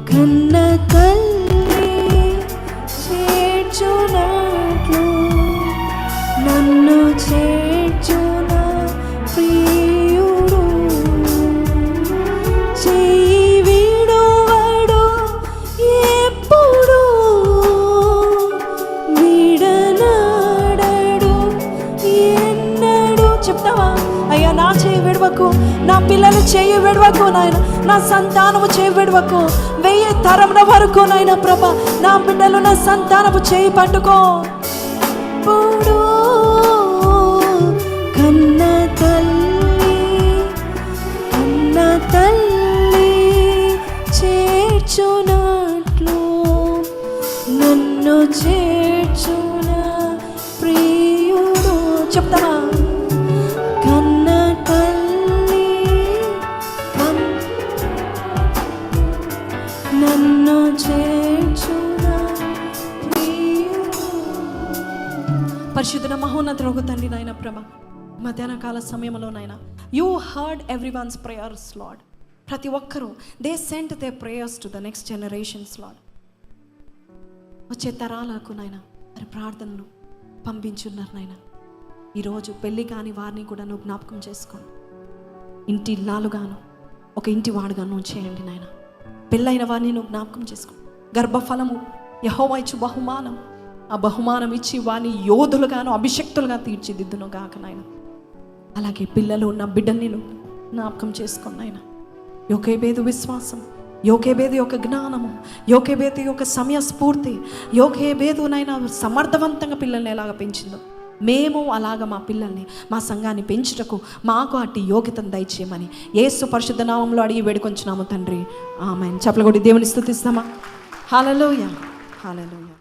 కన్న తల్లి చేర్చునట్లు నన్ను చేర్చున ప్రియుడు. చేయి విడువడు ఎప్పుడు, విడనాడడు ఎన్నడు. చెప్తావా అయ్యా, నా చేయి విడవకు, నా పిల్లలు చేయి విడవకు నాయన, నా సంతానము చేయి విడవకు, 1000 తరముల వరకు నాయన ప్రభా నా బిడ్డలు నా సంతానము చేయి పట్టుకో. ఇప్పుడు కన్న తల్లి చేర్చునట్లు నన్ను చేర్చున ప్రియుడు. చెప్తావా కన్న తల్లి నన్ను చేర్చున ప్రియుడు. పరిశుద్ధ మహోన్నతులకు తండ్రి నాయన ప్రభ, మధ్యాహ్న కాల సమయంలో నాయన you heard every once prayers lord. ప్రతి ఒక్కరూ they cent they prayers to the next generations lord. వచ్చే తరాలకు నాయన మరి ప్రార్థనను పంపించున్నారు నాయన. ఈరోజు పెళ్ళి కాని వారిని కూడా నువ్వు జ్ఞాపకం చేసుకోండి. ఇంటి ఇల్లాలుగాను ఒక ఇంటి వాడుగాను చేయండి నాయన. పెళ్ళైన వారిని నువ్వు జ్ఞాపకం చేసుకో. గర్భఫలము యెహోవా ఇచ్చు బహుమానం, ఆ బహుమానం ఇచ్చి వారిని యోధులుగాను అభిషక్తులుగా తీర్చిదిద్దును గాక నాయన. అలాగే పిల్లలు ఉన్న బిడ్డల్ని నువ్వు జ్ఞాపకం చేసుకుని నాయన. యోకేబేదు విశ్వాసం, యోకేబేదు యొక్క జ్ఞానము, యోకేబేదు యొక్క సమయస్ఫూర్తి, యోకేబేదు నైనా సమర్థవంతంగా పిల్లల్ని ఎలాగ పెంచిందో మేము అలాగ మా పిల్లల్ని మా సంఘాన్ని పెంచుటకు మాకు అట్టి యోగ్యతను దయచేయమని యేసు పరిశుద్ధ నామములో అడిగి వేడుకొంచున్నాము తండ్రి. ఆమేన్. చప్పట్లు కొట్టి దేవుని స్తుతిస్తామా? హల్లెలూయా, హల్లెలూయా.